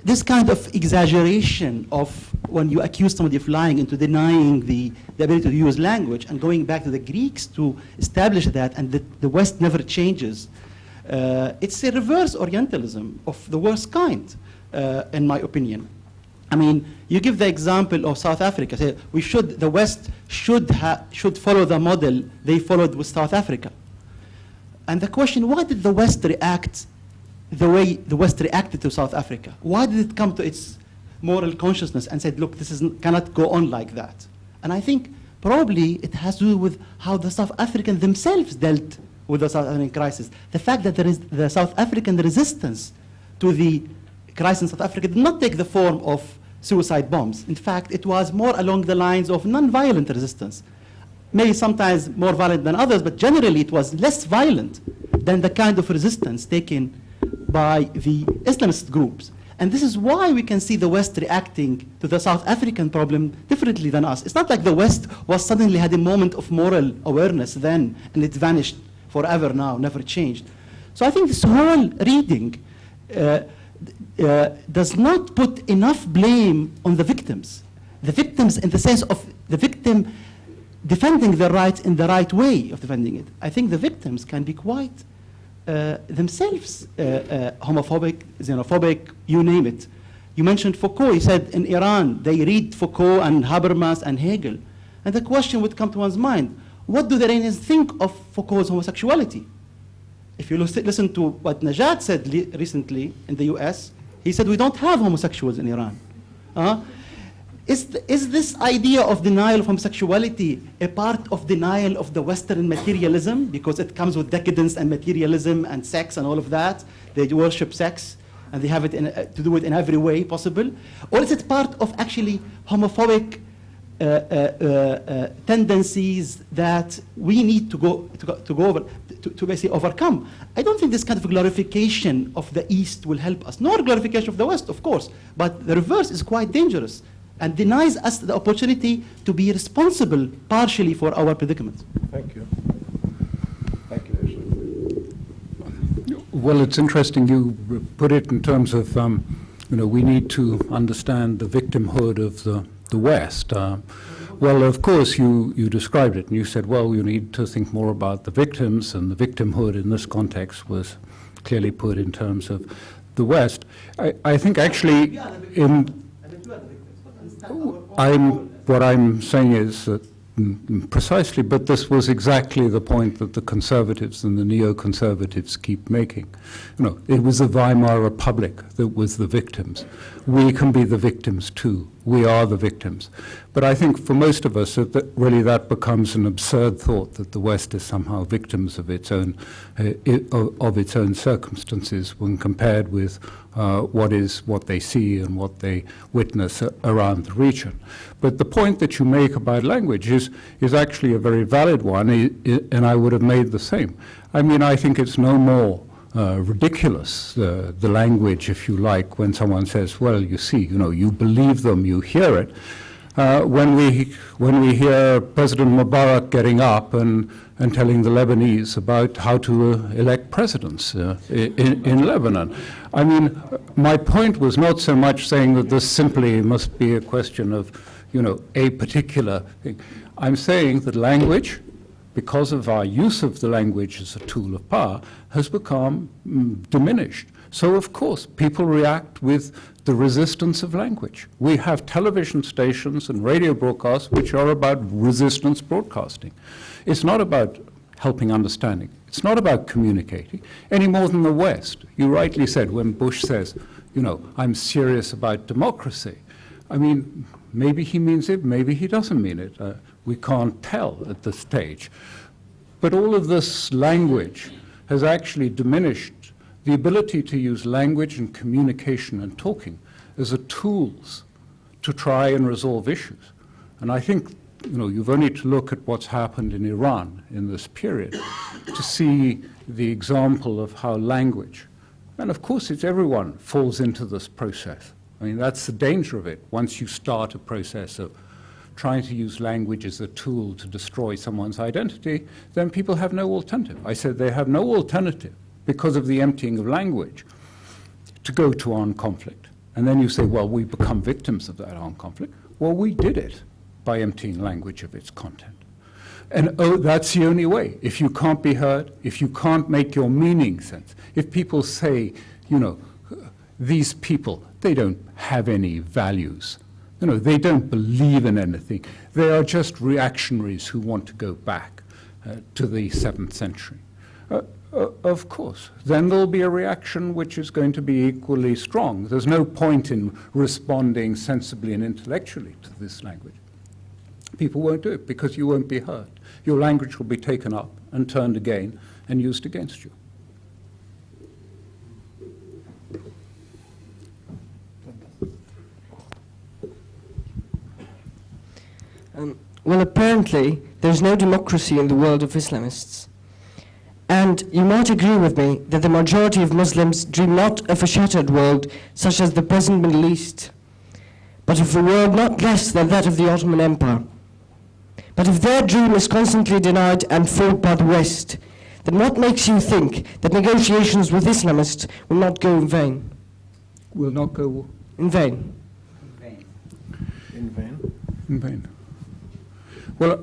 this kind of exaggeration of when you accuse somebody of lying into denying the ability to use language and going back to the Greeks to establish that, and the West never changes, it's a reverse Orientalism of the worst kind, in my opinion. I mean, you give the example of South Africa. Say the West should follow the model they followed with South Africa. And the question, why did the West react the way the West reacted to South Africa? Why did it come to its moral consciousness and said, look, this cannot go on like that? And I think probably it has to do with how the South Africans themselves dealt with the South African crisis. The fact that there is the South African resistance to the crisis in South Africa did not take the form of suicide bombs. In fact, it was more along the lines of non-violent resistance. Maybe sometimes more violent than others, but generally it was less violent than the kind of resistance taken by the Islamist groups. And this is why we can see the West reacting to the South African problem differently than us. It's not like the West suddenly had a moment of moral awareness then, and it vanished forever now, never changed. So I think this whole reading does not put enough blame on the victims. The victims in the sense of the victim defending their rights in the right way of defending it. I think the victims can be quite themselves homophobic, xenophobic, you name it. You mentioned Foucault. He said in Iran, they read Foucault and Habermas and Hegel. And the question would come to one's mind, what do the Iranians think of Foucault's homosexuality? If you listen to what Najat said recently in the US, he said, we don't have homosexuals in Iran. Is this idea of denial of homosexuality a part of denial of the Western materialism, because it comes with decadence and materialism and sex and all of that? They worship sex and they have it to do it in every way possible. Or is it part of actually homophobic tendencies that we need to basically overcome? I don't think this kind of glorification of the East will help us, nor glorification of the West, of course, but the reverse is quite dangerous and denies us the opportunity to be responsible partially for our predicament. Thank you. Thank you. Well, it's interesting you put it in terms of, we need to understand the victimhood of the West. Well, of course, you described it, and you said, well, you need to think more about the victims, and the victimhood in this context was clearly put in terms of the West. I think actually what I'm saying is that precisely, but this was exactly the point that the conservatives and the neoconservatives keep making. It was the Weimar Republic that was the victims. We can be the victims too. We are the victims. But I think for most of us, that becomes an absurd thought that the West is somehow victims of its own circumstances when compared with what they see and what they witness around the region. But the point that you make about language is actually a very valid one, and I would have made the same. I mean, I think it's no more ridiculous, the language, if you like, when someone says, well, you see, you believe them, you hear it. When we hear President Mubarak getting up and telling the Lebanese about how to elect presidents in Lebanon. I mean, my point was not so much saying that this simply must be a question of, a particular thing. I'm saying that language, because of our use of the language as a tool of power, has become diminished. So, of course, people react with the resistance of language. We have television stations and radio broadcasts which are about resistance broadcasting. It's not about helping understanding. It's not about communicating, any more than the West. You rightly said when Bush says, I'm serious about democracy. I mean, maybe he means it, maybe he doesn't mean it. We can't tell at this stage. But all of this language has actually diminished the ability to use language and communication and talking as a tools to try and resolve issues. And I think, you've only to look at what's happened in Iran in this period to see the example of how language, and of course everyone falls into this process. I mean, that's the danger of it. Once you start a process of trying to use language as a tool to destroy someone's identity, then people have no alternative. I said they have no alternative because of the emptying of language to go to armed conflict. And then you say, well, we become victims of that armed conflict. Well, we did it by emptying language of its content. And that's the only way. If you can't be heard, if you can't make your meaning sense, if people say, these people, they don't have any values. They don't believe in anything. They are just reactionaries who want to go back to the 7th century. Of course. Then there'll be a reaction which is going to be equally strong. There's no point in responding sensibly and intellectually to this language. People won't do it because you won't be heard. Your language will be taken up and turned again and used against you. Well, apparently, there's no democracy in the world of Islamists. And you might agree with me that the majority of Muslims dream not of a shattered world such as the present Middle East, but of a world not less than that of the Ottoman Empire. But if their dream is constantly denied and fought by the West, then what makes you think that negotiations with Islamists will not go in vain? Will not go in vain. In vain? In vain. Well,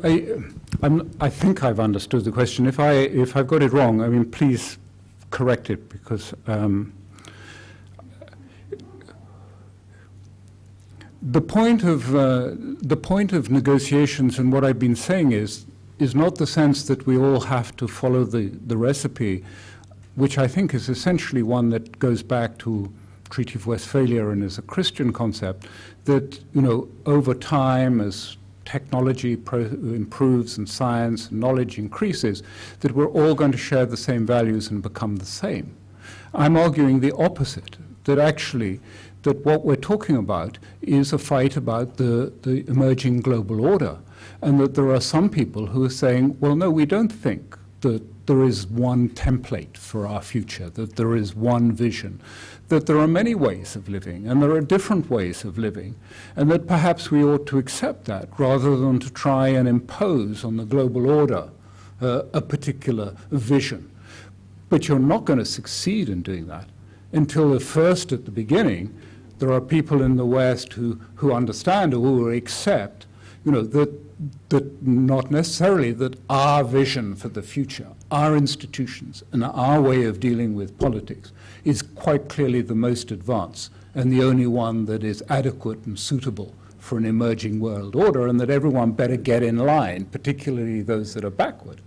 I think I've understood the question. If I've got it wrong, I mean, please correct it, because the point of negotiations and what I've been saying is not the sense that we all have to follow the recipe, which I think is essentially one that goes back to Treaty of Westphalia and is a Christian concept, that, you know, over time, as technology improves and science and knowledge increases, that we're all going to share the same values and become the same. I'm arguing the opposite, that actually that what we're talking about is a fight about the emerging global order, and that there are some people who are saying, well, no, we don't think that there is one template for our future, that there is one vision, that there are many ways of living, and there are different ways of living, and that perhaps we ought to accept that rather than to try and impose on the global order a particular vision. But you're not going to succeed in doing that until first, at the beginning, there are people in the West who understand or who accept, you know, that not necessarily that our vision for the future, our institutions, and our way of dealing with politics is quite clearly the most advanced and the only one that is adequate and suitable for an emerging world order, and that everyone better get in line, particularly those that are backward.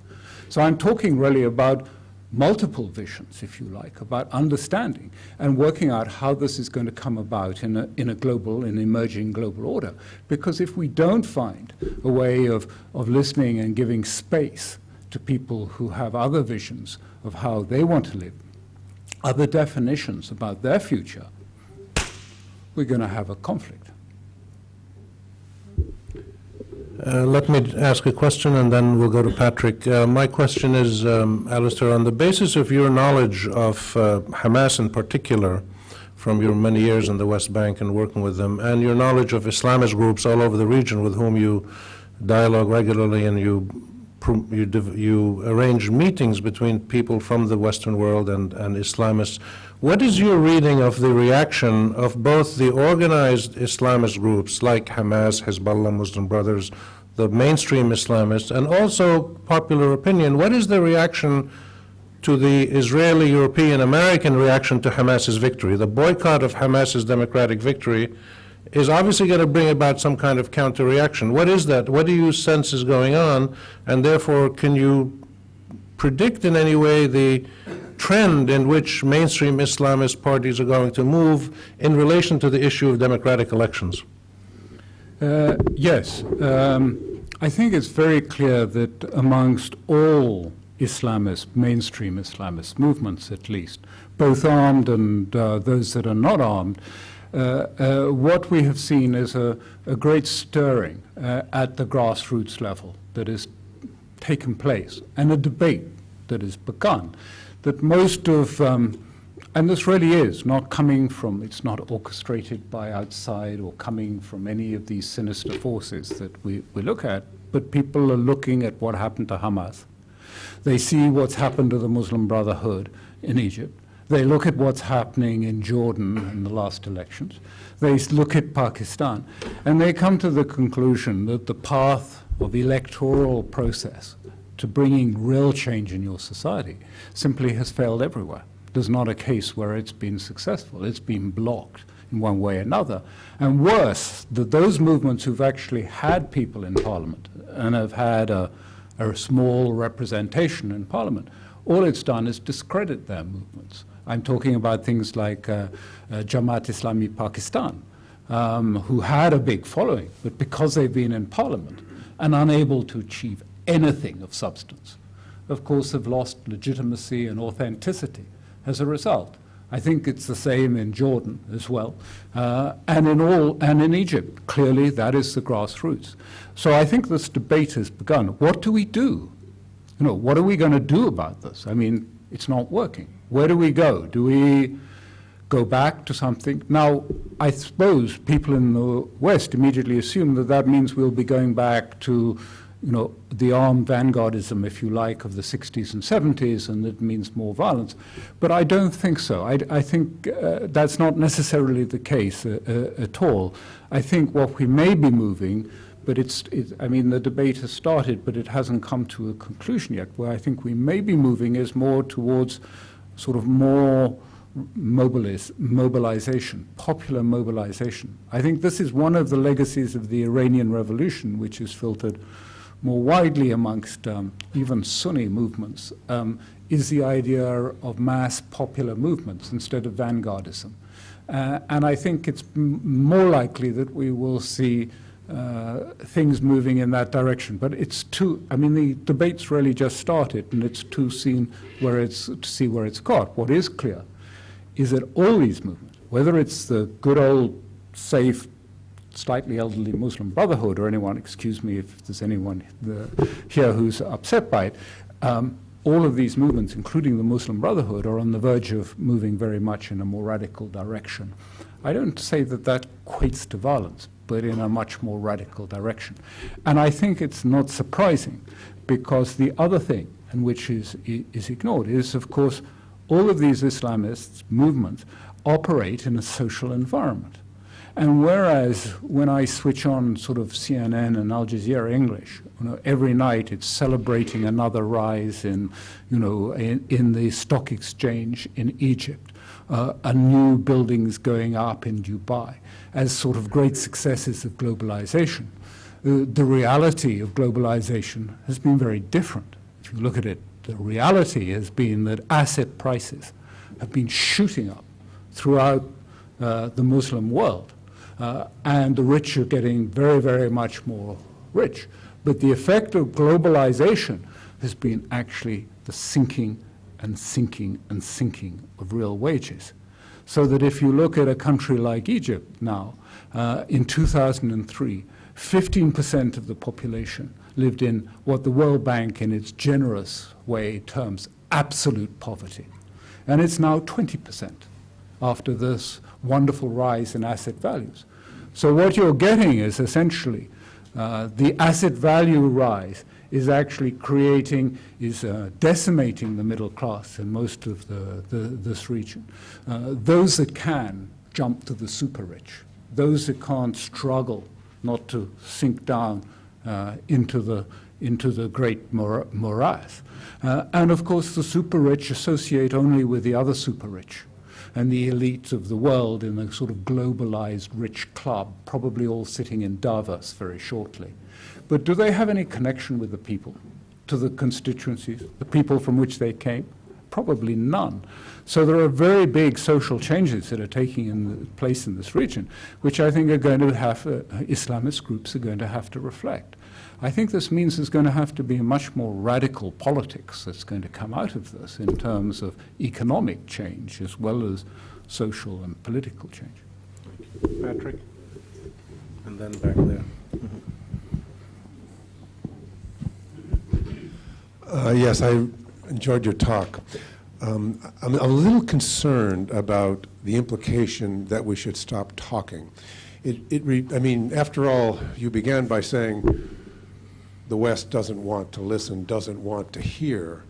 So I'm talking really about multiple visions, if you like, about understanding and working out how this is going to come about in a global, in emerging global order. Because if we don't find a way of listening and giving space to people who have other visions of how they want to live, other definitions about their future, we're going to have a conflict. Let me ask a question, and then we'll go to Patrick. My question is, Alastair, on the basis of your knowledge of Hamas in particular, from your many years in the West Bank and working with them, and your knowledge of Islamist groups all over the region with whom you dialogue regularly, and you arrange meetings between people from the Western world and Islamists, what is your reading of the reaction of both the organized Islamist groups like Hamas, Hezbollah, Muslim Brothers, the mainstream Islamists, and also popular opinion? What is the reaction to the Israeli, European, American reaction to Hamas's victory? The boycott of Hamas's democratic victory is obviously going to bring about some kind of counter-reaction. What is that? What do you sense is going on? And therefore, can you predict in any way the trend in which mainstream Islamist parties are going to move in relation to the issue of democratic elections? Yes. I think it's very clear that amongst all Islamist, mainstream Islamist movements at least, both armed and those that are not armed, what we have seen is a great stirring at the grassroots level that has taken place, and a debate that has begun, that most of, and this really is not coming from, it's not orchestrated by outside or coming from any of these sinister forces that we look at, but people are looking at what happened to Hamas. They see what's happened to the Muslim Brotherhood in Egypt. They look at what's happening in Jordan in the last elections. They look at Pakistan, and they come to the conclusion that the path of electoral process to bringing real change in your society simply has failed everywhere. There's not a case where it's been successful. It's been blocked in one way or another. And worse, that those movements who've actually had people in parliament and have had a small representation in parliament, all it's done is discredit their movements. I'm talking about things like Jamaat Islami Pakistan, who had a big following, but because they've been in parliament and unable to achieve anything of substance, of course, have lost legitimacy and authenticity as a result. I think it's the same in Jordan as well, and in Egypt. Clearly, that is the grassroots. So I think this debate has begun. What do we do? You know, what are we going to do about this? I mean, it's not working. Where do we go? Do we go back to something? Now, I suppose people in the West immediately assume that that means we'll be going back to, you know, the armed vanguardism, if you like, of the 60s and 70s, and that means more violence. But I don't think so. I think that's not necessarily the case at all. I think what we may be moving but I mean, the debate has started, but it hasn't come to a conclusion yet. Where I think we may be moving is more towards sort of more mobilization, popular mobilization. I think this is one of the legacies of the Iranian Revolution, which is filtered more widely amongst even Sunni movements, is the idea of mass popular movements instead of vanguardism. And I think it's more likely that we will see things moving in that direction. But it's I mean, the debate's really just started, and it's to see where it's got. What is clear is that all these movements, whether it's the good old, safe, slightly elderly Muslim Brotherhood, or anyone, excuse me if there's anyone here who's upset by it, all of these movements, including the Muslim Brotherhood, are on the verge of moving very much in a more radical direction. I don't say that that equates to violence, but in a much more radical direction. And I think it's not surprising, because the other thing, and which is ignored, is, of course, all of these Islamist movements operate in a social environment. And whereas when I switch on sort of CNN and Al Jazeera English, every night it's celebrating another rise in the stock exchange in Egypt, a new buildings going up in Dubai, as sort of great successes of globalization. The reality of globalization has been very different. If you look at it, the reality has been that asset prices have been shooting up throughout the Muslim world. And the rich are getting very, very much more rich. But the effect of globalization has been actually the sinking and sinking and sinking of real wages. So that if you look at a country like Egypt now, in 2003, 15% of the population lived in what the World Bank, in its generous way, terms absolute poverty. And it's now 20% after this wonderful rise in asset values. So what you're getting is essentially the asset value rise is actually decimating the middle class in most of this region. Those that can jump to the super rich. Those that can't struggle not to sink down into the great morass. And of course the super rich associate only with the other super rich and the elites of the world in a sort of globalized rich club, probably all sitting in Davos very shortly. But do they have any connection with the people, to the constituencies, the people from which they came? Probably none. So there are very big social changes that are taking place in this region, which I think are going to have, Islamist groups are going to have to reflect. I think this means there's going to have to be a much more radical politics that's going to come out of this in terms of economic change as well as social and political change. Patrick? And then back there. Yes, I enjoyed your talk. I'm a little concerned about the implication that we should stop talking. I mean, after all, you began by saying the West doesn't want to listen, doesn't want to hear,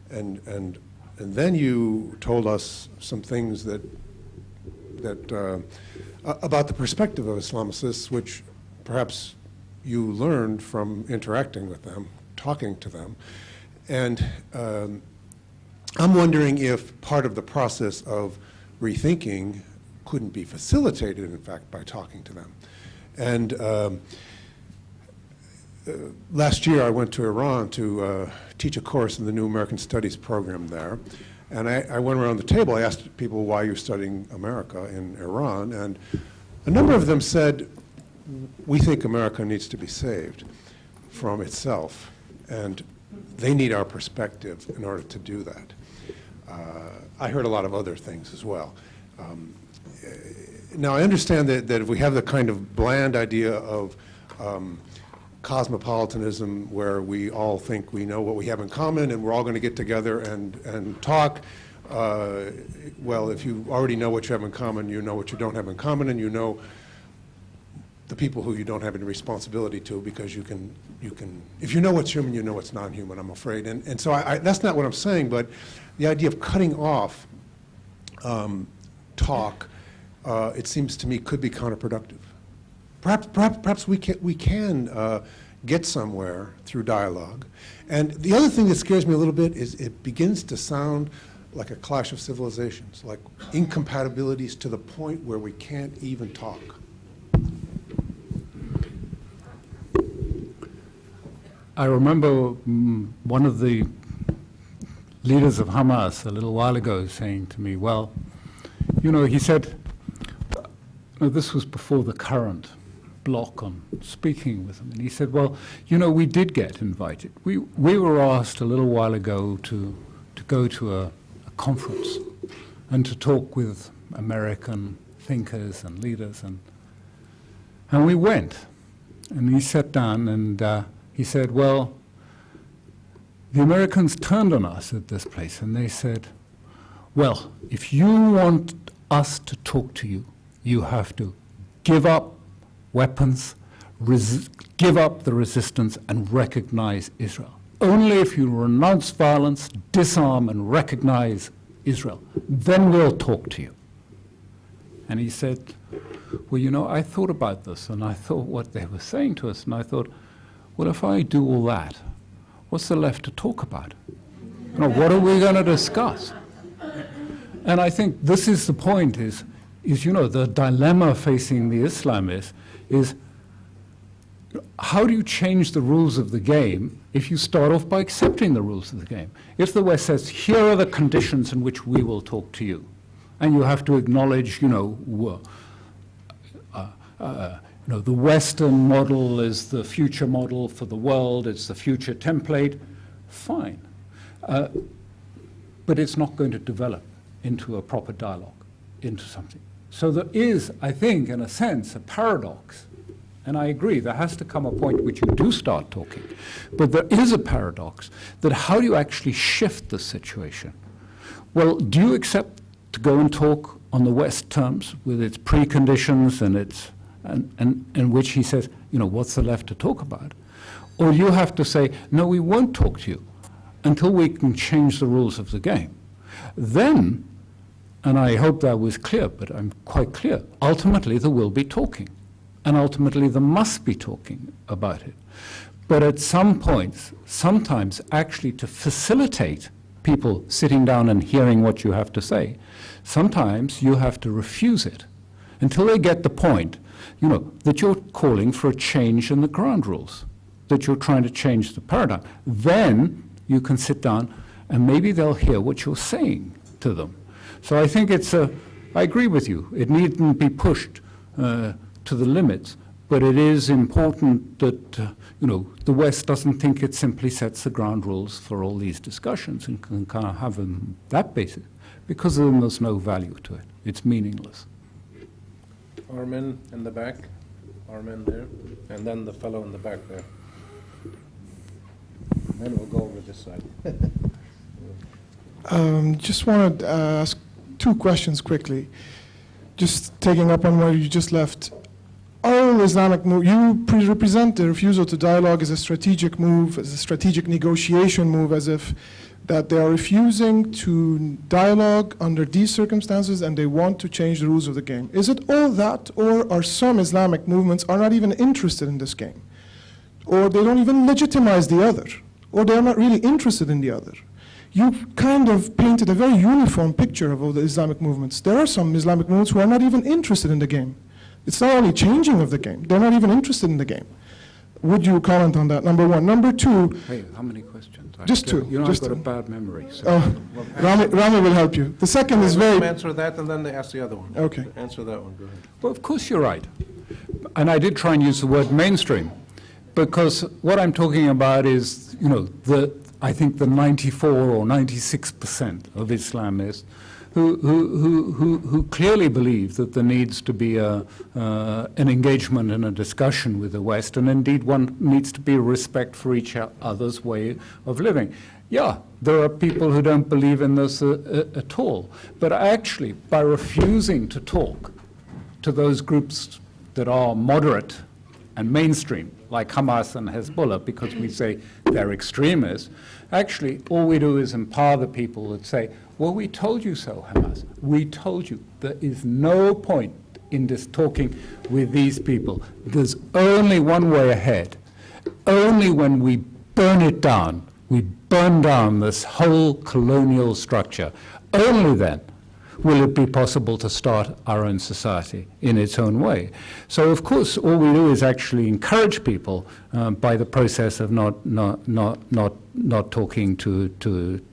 and then you told us some things that about the perspective of Islamicists, which perhaps you learned from interacting with them, talking to them, and I'm wondering if part of the process of rethinking couldn't be facilitated, in fact, by talking to them. And last year I went to Iran to teach a course in the New American Studies program there. And I went around the table, I asked people why you're studying America in Iran, and a number of them said, we think America needs to be saved from itself, and they need our perspective in order to do that. I heard a lot of other things as well. Now I understand that if we have the kind of bland idea of cosmopolitanism where we all think we know what we have in common and we're all going to get together and talk, well, if you already know what you have in common, you know what you don't have in common, and you know the people who you don't have any responsibility to, because you can, if you know what's human, you know what's non-human, I'm afraid. And so that's not what I'm saying, but the idea of cutting off talk, it seems to me, could be counterproductive. perhaps we can get somewhere through dialogue. And the other thing that scares me a little bit is it begins to sound like a clash of civilizations, like incompatibilities to the point where we can't even talk. I remember one of the leaders of Hamas a little while ago saying to me, well, you know, he said, this was before the current block on speaking with him, and he said, well, you know, we did get invited. We were asked a little while ago to go to a conference and to talk with American thinkers and leaders, and we went. And he sat down and he said, well, the Americans turned on us at this place and they said, well, if you want us to talk to you, you have to give up weapons, give up the resistance, and recognize Israel. Only if you renounce violence, disarm, and recognize Israel, then we'll talk to you. And he said, well, you know, I thought about this, and I thought what they were saying to us, and I thought, well, if I do all that, what's there left to talk about? You know, what are we going to discuss? And I think this is the point, is you know, the dilemma facing the Islamists is, how do you change the rules of the game if you start off by accepting the rules of the game? If the West says, here are the conditions in which we will talk to you, and you have to acknowledge, you know, the Western model is the future model for the world, it's the future template, fine. But it's not going to develop into a proper dialogue, into something. So there is, I think, in a sense, a paradox. And I agree, there has to come a point at which you do start talking. But there is a paradox that how do you actually shift the situation? Well, do you accept to go and talk on the West terms with its preconditions and its and in which he says, you know, what's there left to talk about? Or you have to say, no, we won't talk to you until we can change the rules of the game. Then, and I hope that was clear, but I'm quite clear, ultimately there will be talking. And ultimately there must be talking about it. But at some points, sometimes actually to facilitate people sitting down and hearing what you have to say, sometimes you have to refuse it until they get the point, you know, that you're calling for a change in the ground rules, that you're trying to change the paradigm. Then you can sit down and maybe they'll hear what you're saying to them. So I think it's I agree with you. It needn't be pushed to the limits, but it is important that, you know, the West doesn't think it simply sets the ground rules for all these discussions and can kind of have them that basis, because then there's no value to it. It's meaningless. Armin in the back, Armin there, and then the fellow in the back there. Then we'll go over this side. Just wanted to ask two questions quickly. Just taking up on where you just left. All Islamic move, you represent the refusal to dialogue as a strategic move, as a strategic negotiation move, as if that they are refusing to dialogue under these circumstances and they want to change the rules of the game. Is it all that, or are some Islamic movements are not even interested in this game? Or they don't even legitimize the other, or they are not really interested in the other? You kind of painted a very uniform picture of all the Islamic movements. There are some Islamic movements who are not even interested in the game. It's not only changing of the game, they're not even interested in the game. Would you comment on that, number one? Number two... Hey, how many questions? Just two. You know, just I've got two. a bad memory. So. Rami will help you. The second is very... Answer that, and then they ask the other one. Okay. Answer that one, go ahead. Well, of course you're right. And I did try and use the word mainstream, because what I'm talking about is, you know, I think the 94 or 96% of Islamists who clearly believe that there needs to be an engagement and a discussion with the West, and indeed one needs to be a respect for each other's way of living. Yeah, there are people who don't believe in this at all, but actually by refusing to talk to those groups that are moderate and mainstream, like Hamas and Hezbollah, because we say they're extremists, actually all we do is empower the people that say, well, we told you so, Hamas. We told you. There is no point in this talking with these people. There's only one way ahead. Only when we burn it down, we burn down this whole colonial structure, only then will it be possible to start our own society in its own way. So, of course, all we do is actually encourage people by the process of not talking to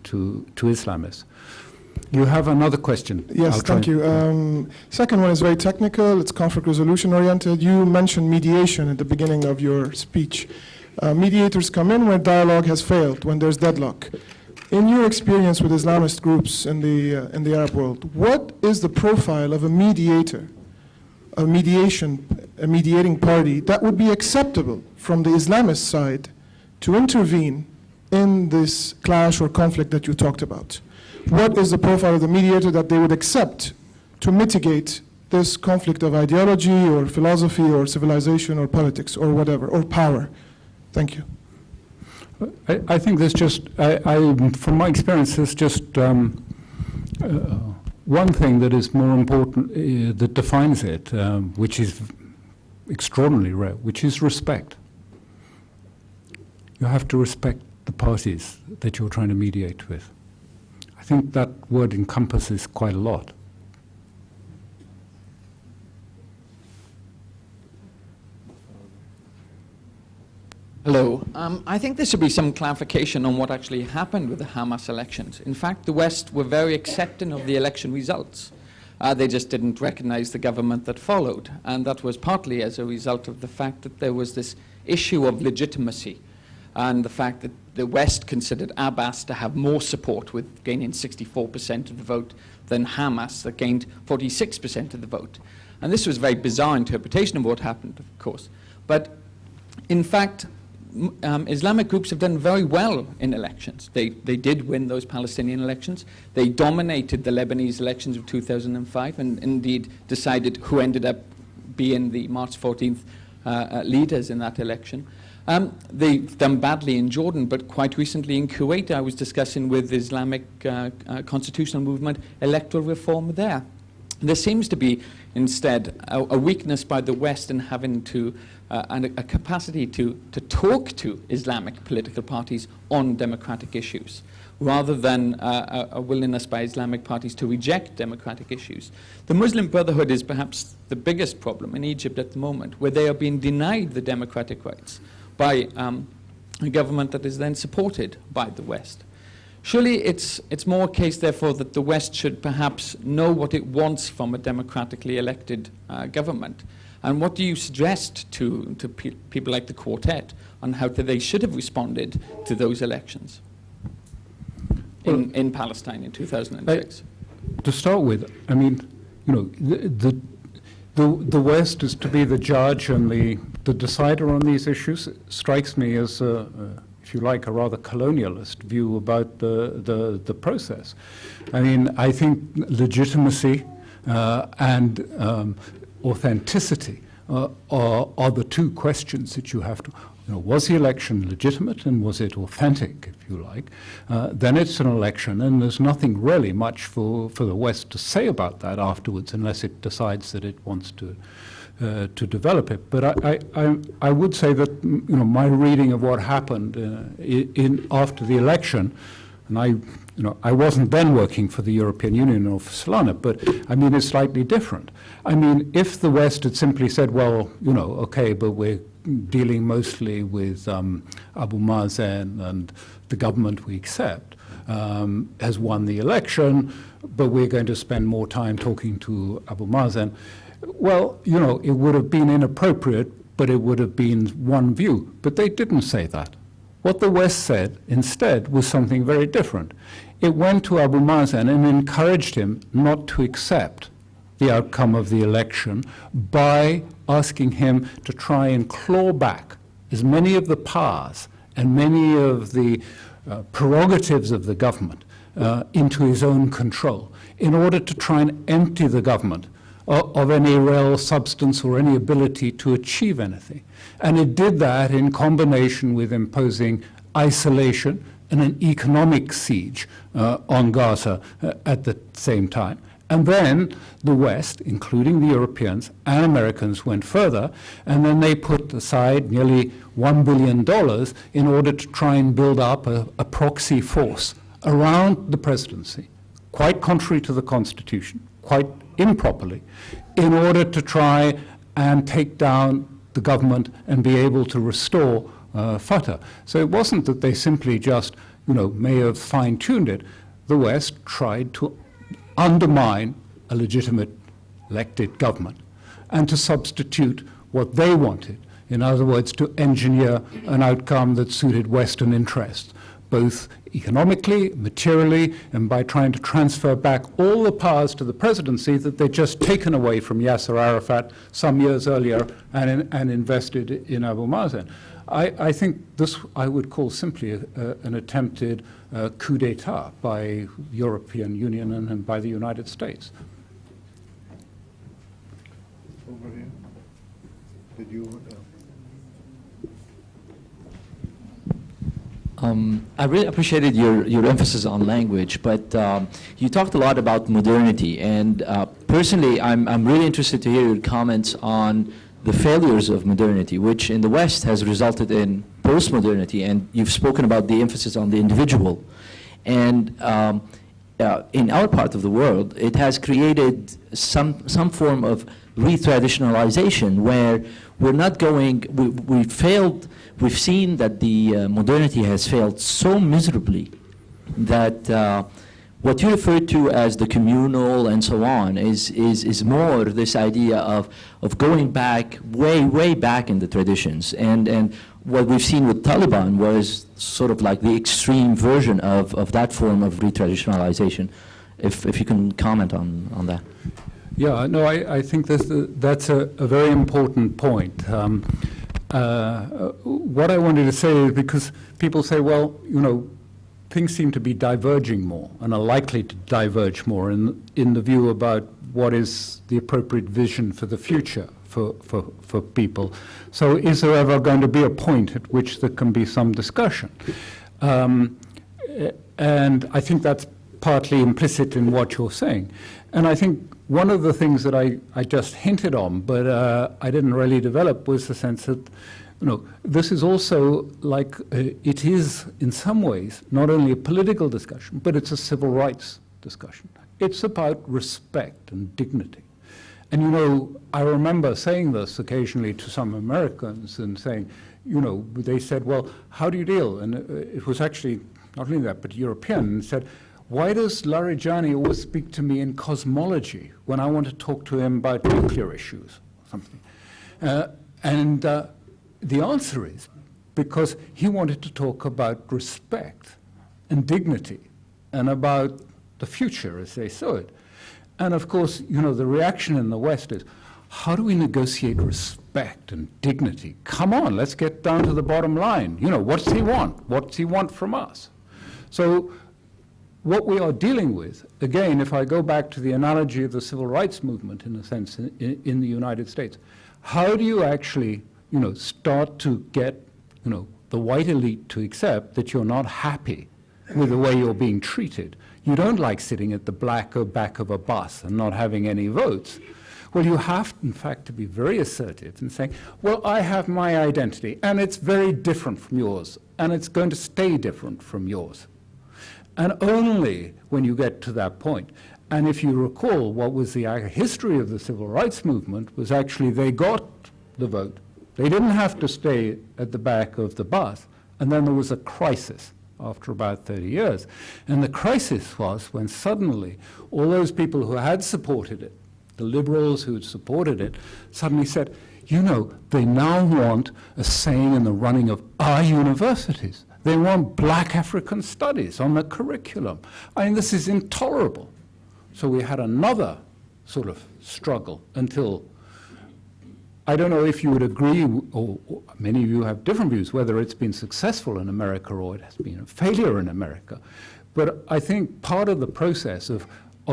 Islamists. You have another question? Yes, thank you. Second one is very technical. It's conflict resolution oriented. You mentioned mediation at the beginning of your speech. Mediators come in when dialogue has failed, when there's deadlock. In your experience with Islamist groups in the Arab world, what is the profile of a mediator, a mediating party that would be acceptable from the Islamist side to intervene in this clash or conflict that you talked about? What is the profile of the mediator that they would accept to mitigate this conflict of ideology or philosophy or civilization or politics or whatever, or power? Thank you. I think there's just, from my experience, there's just one thing that is more important, that defines it, which is extraordinarily rare, which is respect. You have to respect the parties that you're trying to mediate with. I think that word encompasses quite a lot. Hello. I think there should be some clarification on what actually happened with the Hamas elections. In fact, the West were very accepting of the election results. They just didn't recognize the government that followed. And that was partly as a result of the fact that there was this issue of legitimacy and the fact that the West considered Abbas to have more support, with gaining 64% of the vote, than Hamas, that gained 46% of the vote. And this was a very bizarre interpretation of what happened, of course. But in fact, Islamic groups have done very well in elections. They did win those Palestinian elections. They dominated the Lebanese elections of 2005 and indeed decided who ended up being the March 14th leaders in that election. They've done badly in Jordan, but quite recently in Kuwait, I was discussing with the Islamic constitutional movement electoral reform there. There seems to be, instead, a weakness by the West in having to and a capacity to talk to Islamic political parties on democratic issues, rather than a willingness by Islamic parties to reject democratic issues. The Muslim Brotherhood is perhaps the biggest problem in Egypt at the moment, where they are being denied the democratic rights by a government that is then supported by the West. Surely it's more a case, therefore, that the West should perhaps know what it wants from a democratically elected government. And what do you suggest to people like the Quartet on how they should have responded to those elections in Palestine in 2006? To start with, I mean, you know, the West is to be the judge and the decider on these issues. It strikes me as if you like, a rather colonialist view about the process. I mean, I think legitimacy and authenticity are the two questions that you have to, you know, was the election legitimate and was it authentic, if you like? Then it's an election, and there's nothing really much for the West to say about that afterwards, unless it decides that it wants to develop it. But I would say that, you know, my reading of what happened after the election, and I wasn't then working for the European Union or for Solana, but I mean, it's slightly different. I mean, if the West had simply said, well, you know, okay, but we're dealing mostly with Abu Mazen, and the government we accept has won the election, but we're going to spend more time talking to Abu Mazen. Well, you know, it would have been inappropriate, but it would have been one view. But they didn't say that. What the West said instead was something very different. It went to Abu Mazen and encouraged him not to accept the outcome of the election by asking him to try and claw back as many of the powers and many of the prerogatives of the government into his own control, in order to try and empty the government of any real substance or any ability to achieve anything. And it did that in combination with imposing isolation and an economic siege on Gaza at the same time. And then the West, including the Europeans and Americans, went further, and then they put aside nearly $1 billion in order to try and build up a proxy force around the presidency, quite contrary to the Constitution, quite improperly, in order to try and take down the government and be able to restore Fatah. So it wasn't that they simply just, may have fine-tuned it. The West tried to undermine a legitimate elected government and to substitute what they wanted. In other words, to engineer an outcome that suited Western interests, both economically, materially, and by trying to transfer back all the powers to the presidency that they'd just taken away from Yasser Arafat some years earlier and invested in Abu Mazen. I think this I would call simply an attempted coup d'etat by the European Union and by the United States. Over here. Did you? I really appreciated your emphasis on language, but you talked a lot about modernity, and personally, I'm really interested to hear your comments on the failures of modernity, which in the West has resulted in post-modernity, and you've spoken about the emphasis on the individual. And in our part of the world, it has created some form of re-traditionalization where we're not going, we failed, we've seen that the modernity has failed so miserably that what you refer to as the communal and so on is more this idea of going back, way back in the traditions. And what we've seen with Taliban was sort of like the extreme version of that form of re-traditionalization. If you can comment on that. Yeah, no, I think that's a very important point. What I wanted to say is because people say, well, things seem to be diverging more and are likely to diverge more in the view about what is the appropriate vision for the future for people. So is there ever going to be a point at which there can be some discussion? And I think that's partly implicit in what you're saying. And I think one of the things that I just hinted on, but I didn't really develop, was the sense that this is also like, it is in some ways not only a political discussion, but it's a civil rights discussion. It's about respect and dignity. And I remember saying this occasionally to some Americans and saying, they said, well, how do you deal? And it was actually not only that, but European, and said, why does Larijani always speak to me in cosmology when I want to talk to him about nuclear issues or something? And the answer is because he wanted to talk about respect and dignity and about the future as they saw it. And of course, the reaction in the West is, how do we negotiate respect and dignity? Come on, let's get down to the bottom line. What's he want? What's he want from us? So what we are dealing with, again, if I go back to the analogy of the civil rights movement, in a sense, in the United States, how do you actually, start to get, the white elite to accept that you're not happy with the way you're being treated? You don't like sitting at the back of a bus and not having any votes. Well, you have, in fact, to be very assertive and saying, well, I have my identity, and it's very different from yours, and it's going to stay different from yours. And only when you get to that point, and if you recall what was the history of the civil rights movement, was actually they got the vote. They didn't have to stay at the back of the bus, and then there was a crisis after about 30 years. And the crisis was when suddenly all those people who had supported it, the liberals who had supported it, suddenly said, they now want a saying in the running of our universities. They want black African studies on the curriculum. I mean, this is intolerable. So we had another sort of struggle until, I don't know if you would agree, or many of you have different views, whether it's been successful in America or it has been a failure in America. But I think part of the process of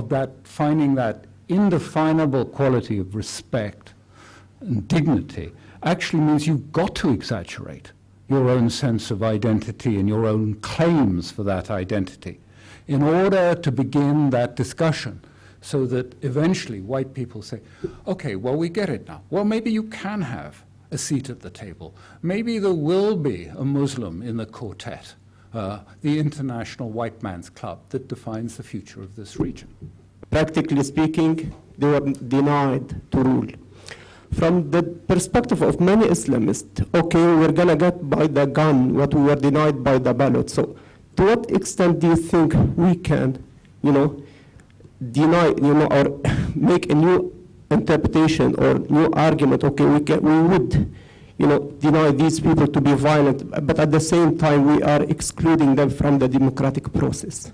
that, finding that indefinable quality of respect and dignity actually means you've got to exaggerate your own sense of identity and your own claims for that identity in order to begin that discussion so that eventually white people say, okay, well, we get it now. Well, maybe you can have a seat at the table. Maybe there will be a Muslim in the quartet, the International White Man's Club that defines the future of this region. Practically speaking, they were denied to rule. From the perspective of many Islamists, okay, we're going to get by the gun what we were denied by the ballot. So to what extent do you think we can, deny, or make a new interpretation or new argument? Okay, we would, deny these people to be violent, but at the same time we are excluding them from the democratic process.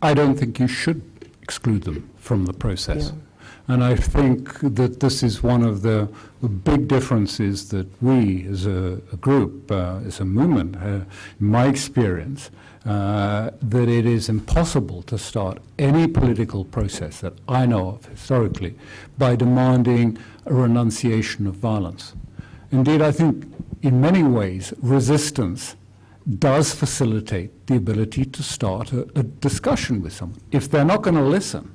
I don't think you should exclude them from the process. Yeah. And I think that this is one of the big differences that we, as a group, as a movement, in my experience, that it is impossible to start any political process that I know of historically by demanding a renunciation of violence. Indeed, I think in many ways resistance does facilitate the ability to start a discussion with someone. If they're not going to listen,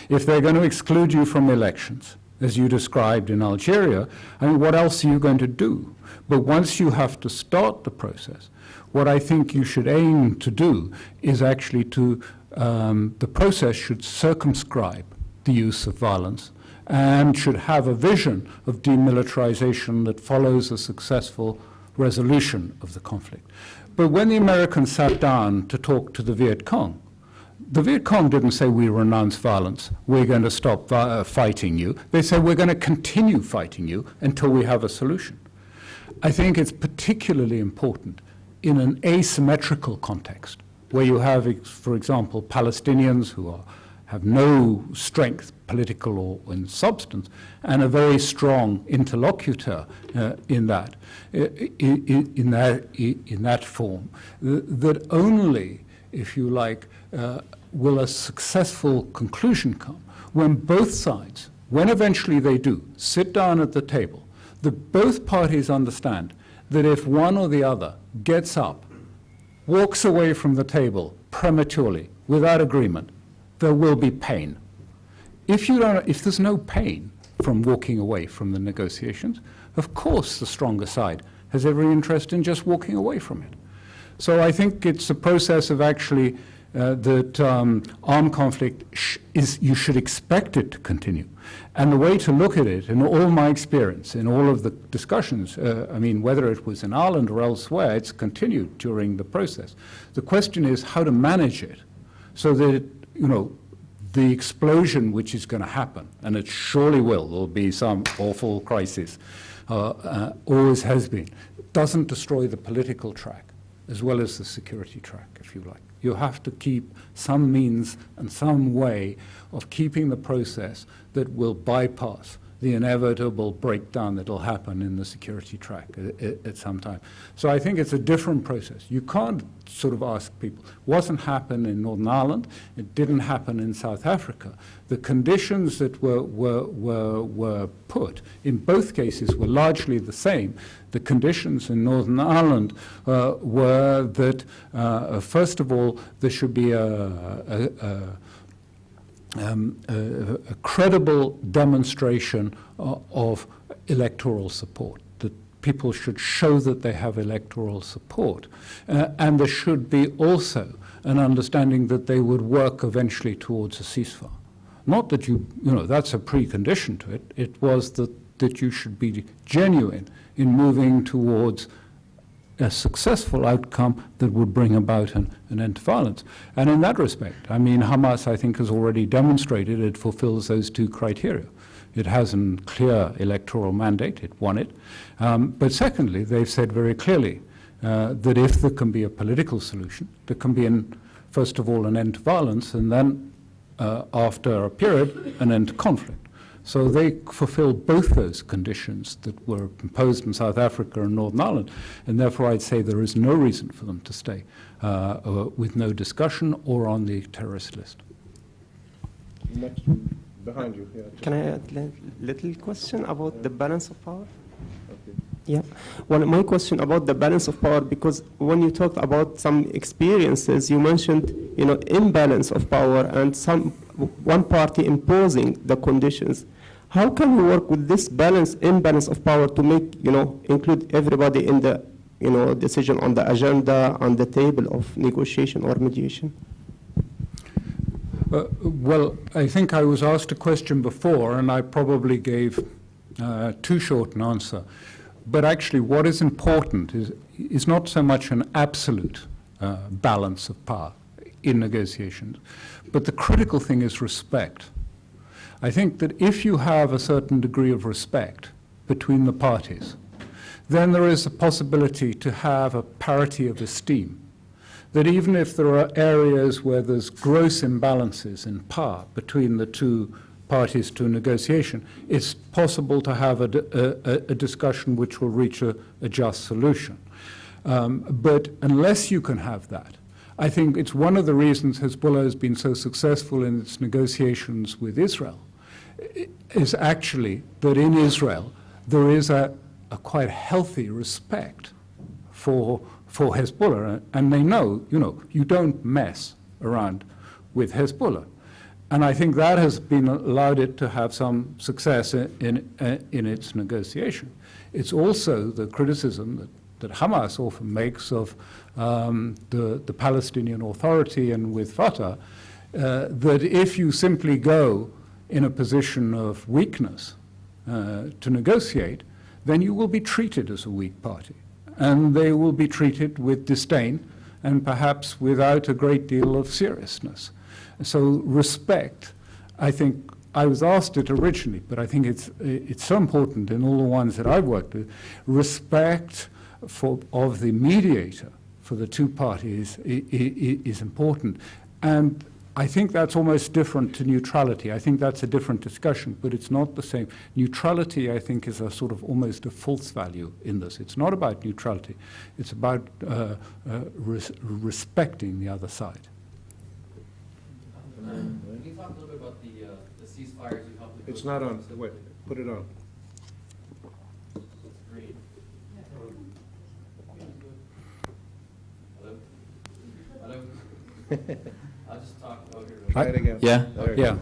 if they're going to exclude you from elections, as you described in Algeria, I mean, what else are you going to do? But once you have to start the process, what I think you should aim to do is actually to, the process should circumscribe the use of violence and should have a vision of demilitarization that follows a successful resolution of the conflict. But when the Americans sat down to talk to the Viet Cong didn't say, we renounce violence, we're going to stop fighting you. They said, we're going to continue fighting you until we have a solution. I think it's particularly important in an asymmetrical context, where you have, for example, Palestinians who have no strength, political or in substance, and a very strong interlocutor in that form, that only, if you like, will a successful conclusion come when both sides, when eventually they do, sit down at the table, that both parties understand that if one or the other gets up, walks away from the table prematurely, without agreement, there will be pain. If there's no pain from walking away from the negotiations, of course the stronger side has every interest in just walking away from it. So I think it's a process of actually that armed conflict you should expect it to continue. And the way to look at it, in all my experience, in all of the discussions, I mean, whether it was in Ireland or elsewhere, it's continued during the process. The question is how to manage it so that, the explosion which is going to happen, and it surely will be some awful crisis, always has been, doesn't destroy the political track as well as the security track, if you like. You have to keep some means and some way of keeping the process that will bypass the inevitable breakdown that will happen in the security track at some time. So I think it's a different process. You can't sort of ask people, wasn't happen in Northern Ireland, it didn't happen in South Africa. The conditions that were put in both cases were largely the same. The conditions in Northern Ireland were that, first of all, there should be a credible demonstration of electoral support, that people should show that they have electoral support. And there should be also an understanding that they would work eventually towards a ceasefire. Not that that's a precondition to it. It was that you should be genuine in moving towards a successful outcome that would bring about an end to violence. And in that respect, I mean, Hamas, I think, has already demonstrated it fulfills those two criteria. It has a clear electoral mandate, it won it. But secondly, they've said very clearly that if there can be a political solution, there can be, first of all, an end to violence, and then, after a period, an end to conflict. So they fulfill both those conditions that were imposed in South Africa and Northern Ireland, and therefore I'd say there is no reason for them to stay with no discussion or on the terrorist list. Next, behind you. Yeah. Can I add a little question about the balance of power? Yeah. Well, my question about the balance of power, because when you talked about some experiences, you mentioned, imbalance of power and one party imposing the conditions. How can we work with this imbalance of power to make, include everybody in the, decision on the agenda, on the table of negotiation or mediation? Well, I think I was asked a question before, and I probably gave too short an answer. But actually, what is important is not so much an absolute balance of power in negotiations, but the critical thing is respect. I think that if you have a certain degree of respect between the parties, then there is a possibility to have a parity of esteem. That even if there are areas where there's gross imbalances in power between the two parties to a negotiation, it's possible to have a discussion which will reach a just solution. But unless you can have that, I think it's one of the reasons Hezbollah has been so successful in its negotiations with Israel, is actually that in Israel there is a quite healthy respect for Hezbollah, and they know, you don't mess around with Hezbollah. And I think that has allowed it to have some success in its negotiation. It's also the criticism that Hamas often makes of the Palestinian Authority and with Fatah, that if you simply go in a position of weakness to negotiate, then you will be treated as a weak party. And they will be treated with disdain and perhaps without a great deal of seriousness. So respect, I think, I was asked it originally, but I think it's so important in all the ones that I've worked with. Respect of the mediator for the two parties is important. And I think that's almost different to neutrality. I think that's a different discussion, but it's not the same. Neutrality, I think, is a sort of almost a false value in this. It's not about neutrality. It's about respecting the other side. Can you talk a little bit about the ceasefires you helped negotiate? It's not on. Wait, put it on. Green. Hello? Hello? I'll just talk over here. Try it again. Yeah? Yeah.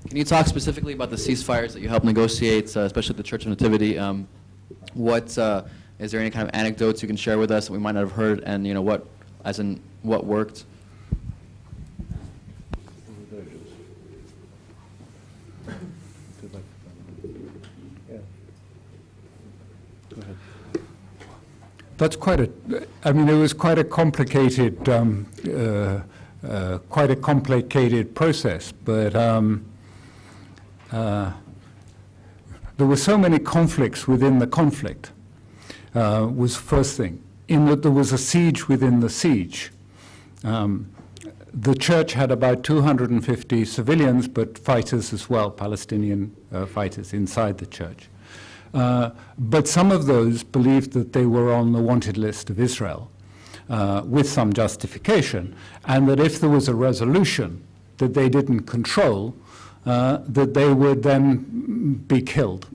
Can you talk specifically about the ceasefires that you helped negotiate, especially the Church of Nativity? Is there any kind of anecdotes you can share with us that we might not have heard, and what worked? That's it was quite a complicated, process, but there were so many conflicts within the conflict, was first thing, in that there was a siege within the siege. The church had about 250 civilians, but fighters as well, Palestinian fighters inside the church. But some of those believed that they were on the wanted list of Israel, with some justification, and that if there was a resolution that they didn't control, that they would then be killed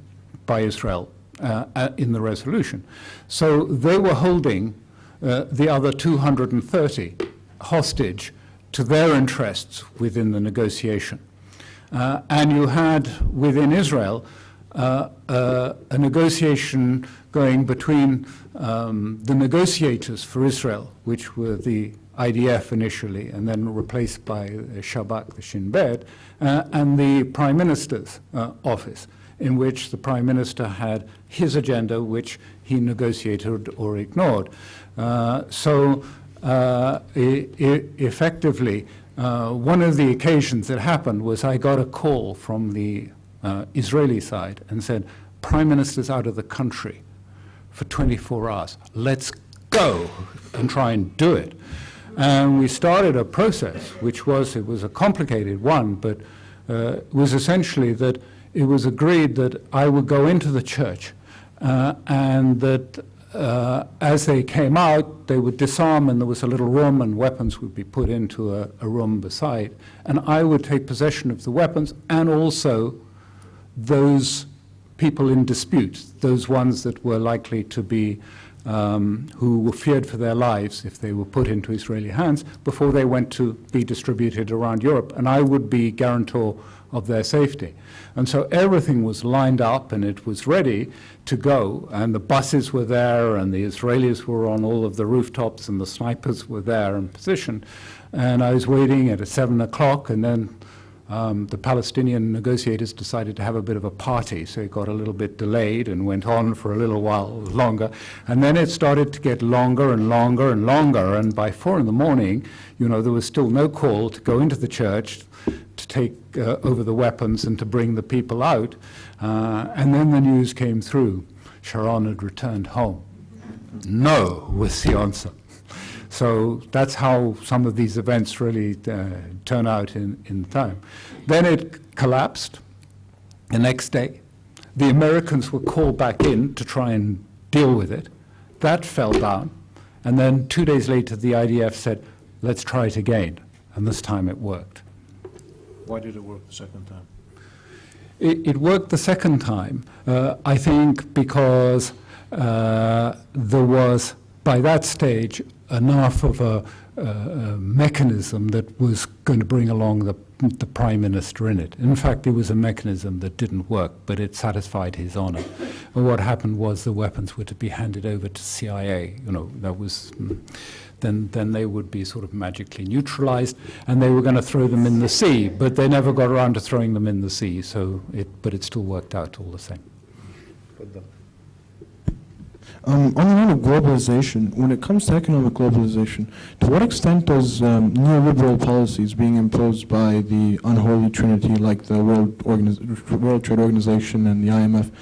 by Israel in the resolution. So they were holding the other 230 hostage to their interests within the negotiation. And you had within Israel a negotiation going between the negotiators for Israel, which were the IDF initially, and then replaced by Shabak, the Shin Bet, and the Prime Minister's office, in which the Prime Minister had his agenda, which he negotiated or ignored. Effectively, one of the occasions that happened was I got a call from the Israeli side and said, Prime Minister's out of the country for 24 hours. Let's go and try and do it. And we started a process, it was a complicated one, but it was essentially that it was agreed that I would go into the church and that as they came out, they would disarm, and there was a little room, and weapons would be put into a room beside. And I would take possession of the weapons and also those people in dispute, those ones that were likely to be, who were feared for their lives if they were put into Israeli hands before they went to be distributed around Europe, and I would be guarantor of their safety. And so everything was lined up and it was ready to go, and the buses were there and the Israelis were on all of the rooftops and the snipers were there in position. And I was waiting at 7 o'clock, and then the Palestinian negotiators decided to have a bit of a party, so it got a little bit delayed and went on for a little while longer. And then it started to get longer and longer and longer, and by 4 in the morning, you know, there was still no call to go into the church to take over the weapons and to bring the people out. And then the news came through. Sharon had returned home. No was the answer. So that's how some of these events really turn out in time. Then it collapsed the next day. The Americans were called back in to try and deal with it. That fell down. And then 2 days later, the IDF said, let's try it again. And this time it worked. Why did it work the second time? It worked the second time, I think, because there was, by that stage, enough of a mechanism that was going to bring along the prime minister in it. In fact, it was a mechanism that didn't work, but it satisfied his honor. And what happened was the weapons were to be handed over to CIA. You know, that was, then they would be sort of magically neutralized, and they were going to throw them in the sea, but they never got around to throwing them in the sea. So, but it still worked out all the same. On the line of globalization, when it comes to economic globalization, to what extent does neoliberal policies being imposed by the unholy trinity like the World Trade Organization and the IMF,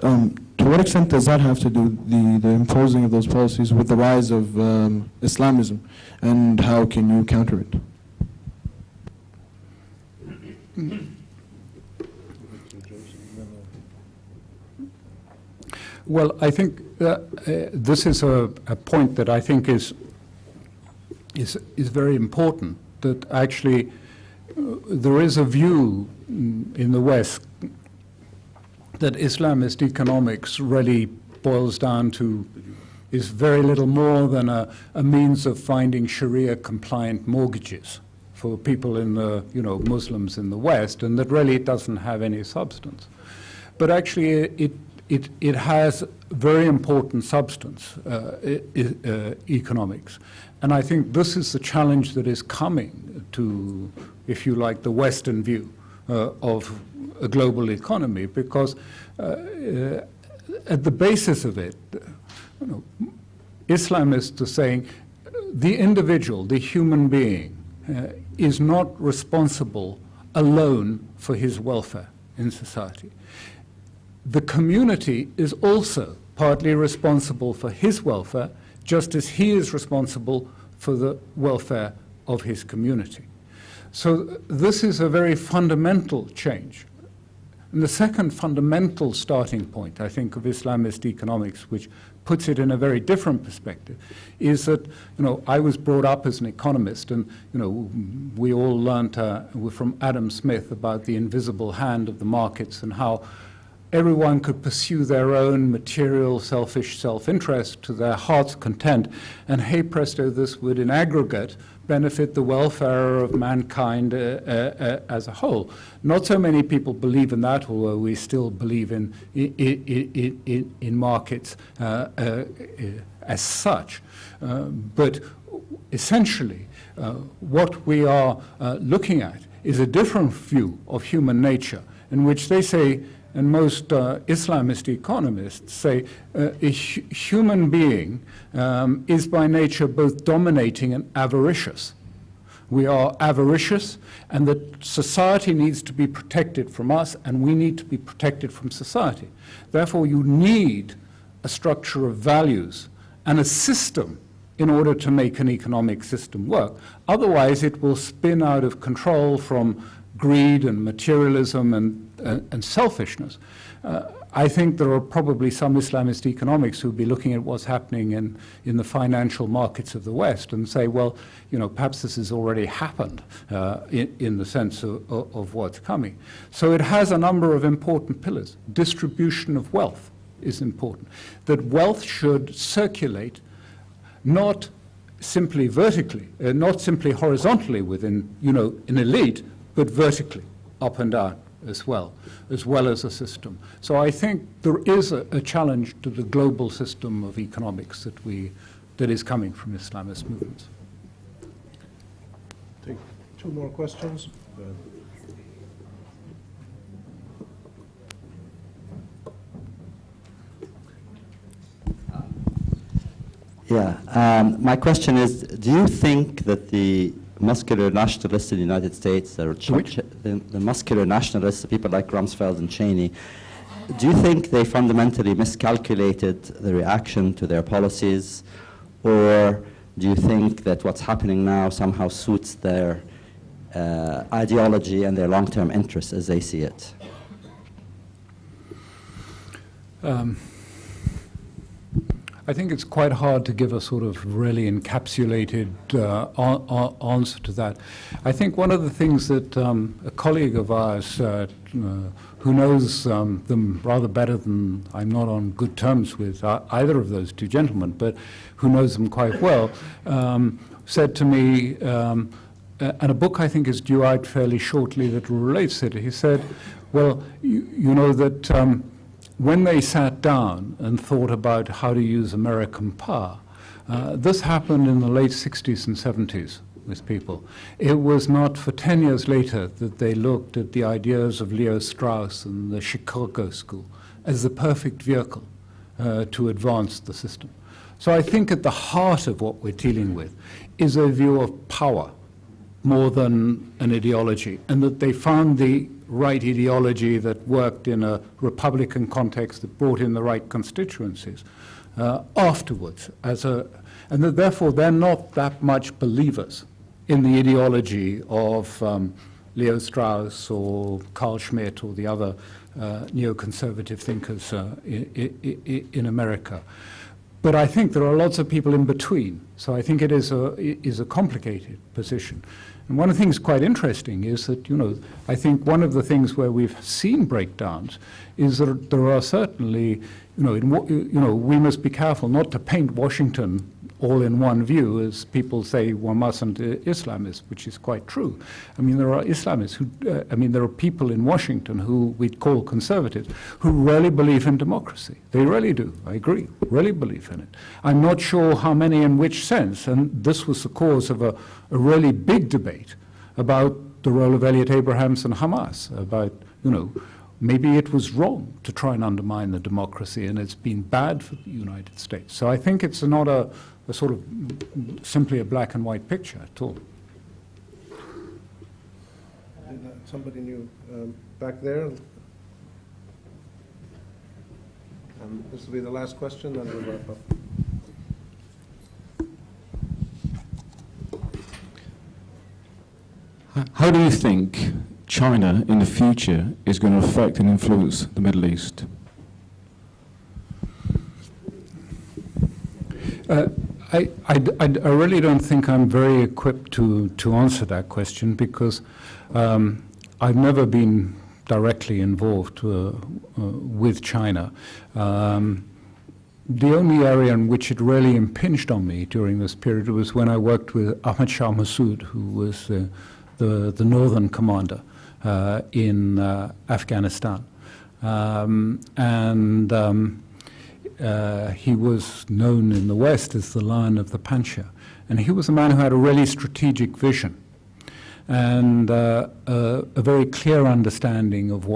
to what extent does that have to do, the imposing of those policies, with the rise of Islamism, and how can you counter it? Well, I think this is a point that I think is very important, that actually there is a view in the West that Islamist economics really boils down to, is very little more than a means of finding Sharia-compliant mortgages for people in the, you know, Muslims in the West, and that really doesn't have any substance. But actually it has very important substance, economics. And I think this is the challenge that is coming to, if you like, the Western view of a global economy, because at the basis of it, you know, Islamists are saying the individual, the human being, is not responsible alone for his welfare in society. The community is also partly responsible for his welfare, just as he is responsible for the welfare of his community. So this is a very fundamental change. And the second fundamental starting point, I think, of Islamist economics, which puts it in a very different perspective, is that, you know, I was brought up as an economist, and, you know, we all learned from Adam Smith about the invisible hand of the markets and how everyone could pursue their own material, selfish self-interest to their heart's content, and hey presto, this would in aggregate benefit the welfare of mankind as a whole. Not so many people believe in that, although we still believe in markets as such. But essentially, what we are looking at is a different view of human nature, in which they say, and most Islamist economists say, a human being is by nature both dominating and avaricious. We are avaricious, and that society needs to be protected from us, and we need to be protected from society. Therefore, you need a structure of values and a system in order to make an economic system work. Otherwise, it will spin out of control from greed and materialism and selfishness. I think there are probably some Islamist economics who would be looking at what's happening in the financial markets of the West and say, well, perhaps this has already happened in the sense of what's coming. So it has a number of important pillars. Distribution of wealth is important. That wealth should circulate not simply vertically, not simply horizontally within, an elite, but vertically, up and down as well as a system. So I think there is a challenge to the global system of economics that is coming from Islamist movements. Take two more questions. My question is, do you think that the muscular nationalists in the United States, the muscular nationalists, people like Rumsfeld and Cheney, do you think they fundamentally miscalculated the reaction to their policies, or do you think that what's happening now somehow suits their ideology and their long-term interests as they see it? I think it's quite hard to give a sort of really encapsulated answer to that. I think one of the things that a colleague of ours who knows them rather better than I'm not on good terms with either of those two gentlemen, but who knows them quite well, said to me, and a book I think is due out fairly shortly that relates to it, he said, well, you know that when they sat down and thought about how to use American power, this happened in the late 60s and 70s with people. It was not for 10 years later that they looked at the ideas of Leo Strauss and the Chicago School as the perfect vehicle to advance the system. So I think at the heart of what we're dealing with is a view of power more than an ideology, and that they found the right ideology that worked in a Republican context, that brought in the right constituencies afterwards, and that therefore they're not that much believers in the ideology of Leo Strauss or Carl Schmitt or the other neoconservative thinkers in America. But I think there are lots of people in between, so I think it is a complicated position. And one of the things quite interesting is that, I think one of the things where we've seen breakdowns is that there are certainly, we must be careful not to paint Washington all in one view, as people say one mustn't Islamists, which is quite true. I mean, there are Islamists who, there are people in Washington who we'd call conservatives who really believe in democracy. They really do, I agree, really believe in it. I'm not sure how many in which sense, and this was the cause of a really big debate about the role of Elliot Abrahams and Hamas, about, maybe it was wrong to try and undermine the democracy, and it's been bad for the United States. So I think it's not a sort of simply a black and white picture at all. Somebody new back there. This will be the last question, and we'll wrap up. How do you think China in the future is going to affect and influence the Middle East? I really don't think I'm very equipped to answer that question, because I've never been directly involved with China. The only area in which it really impinged on me during this period was when I worked with Ahmad Shah Massoud, who was the northern commander in Afghanistan. He was known in the West as the Lion of the Panjshir. And he was a man who had a really strategic vision and a very clear understanding of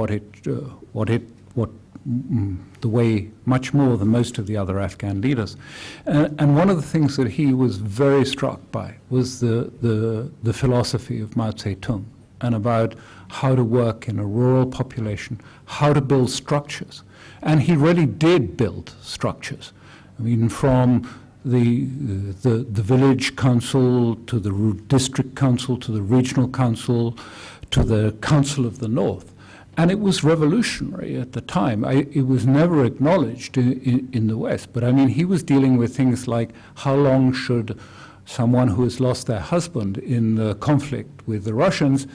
the way, much more than most of the other Afghan leaders. And one of the things that he was very struck by was the philosophy of Mao Zedong, and about how to work in a rural population, how to build structures. And he really did build structures. I mean, from the village council to the district council to the regional council to the Council of the North. And it was revolutionary at the time. It was never acknowledged in the West. But I mean, he was dealing with things like how long should someone who has lost their husband in the conflict with the Russians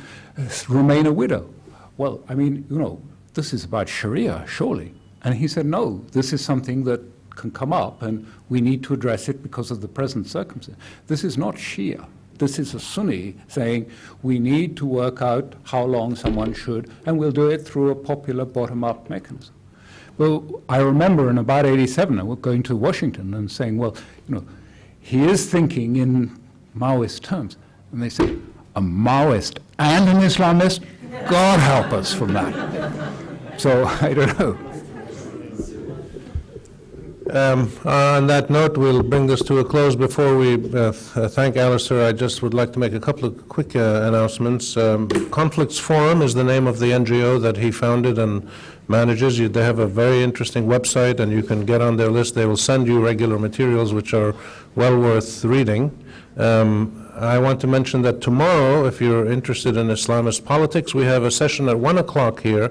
remain a widow? Well, I mean, you know, this is about Sharia, surely. And he said, no, this is something that can come up, and we need to address it because of the present circumstance. This is not Shia. This is a Sunni saying we need to work out how long someone should, and we'll do it through a popular bottom-up mechanism. Well, I remember in about 87, I was going to Washington and saying, well, you know, he is thinking in Maoist terms. And they said, a Maoist and an Islamist? God help us from that. So I don't know. On that note, we'll bring this to a close. Before we thank Alastair, I just would like to make a couple of quick announcements. Conflicts Forum is the name of the NGO that he founded and manages. They have a very interesting website, and you can get on their list. They will send you regular materials which are well worth reading. I want to mention that tomorrow, if you're interested in Islamist politics, we have a session at 1 o'clock here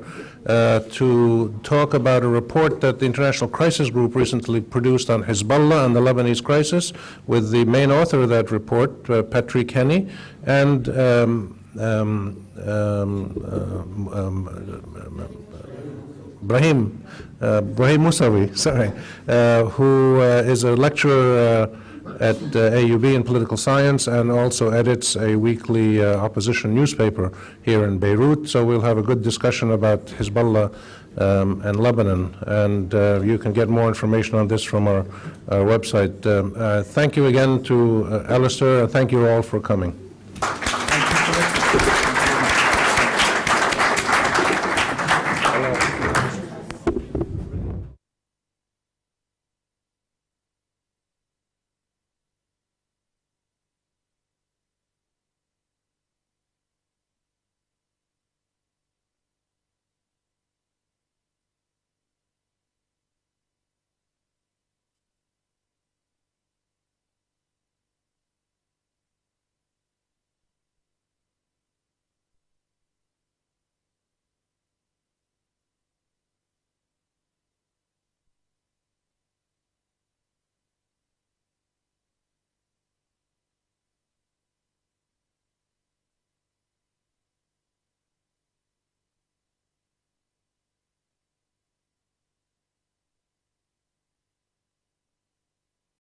to talk about a report that the International Crisis Group recently produced on Hezbollah and the Lebanese crisis, with the main author of that report, Patrick Kenny, and Brahim Moussavi, sorry, who is a lecturer at AUB in political science and also edits a weekly opposition newspaper here in Beirut. So we'll have a good discussion about Hezbollah and Lebanon, and you can get more information on this from our website. Thank you again to Alastair, and thank you all for coming.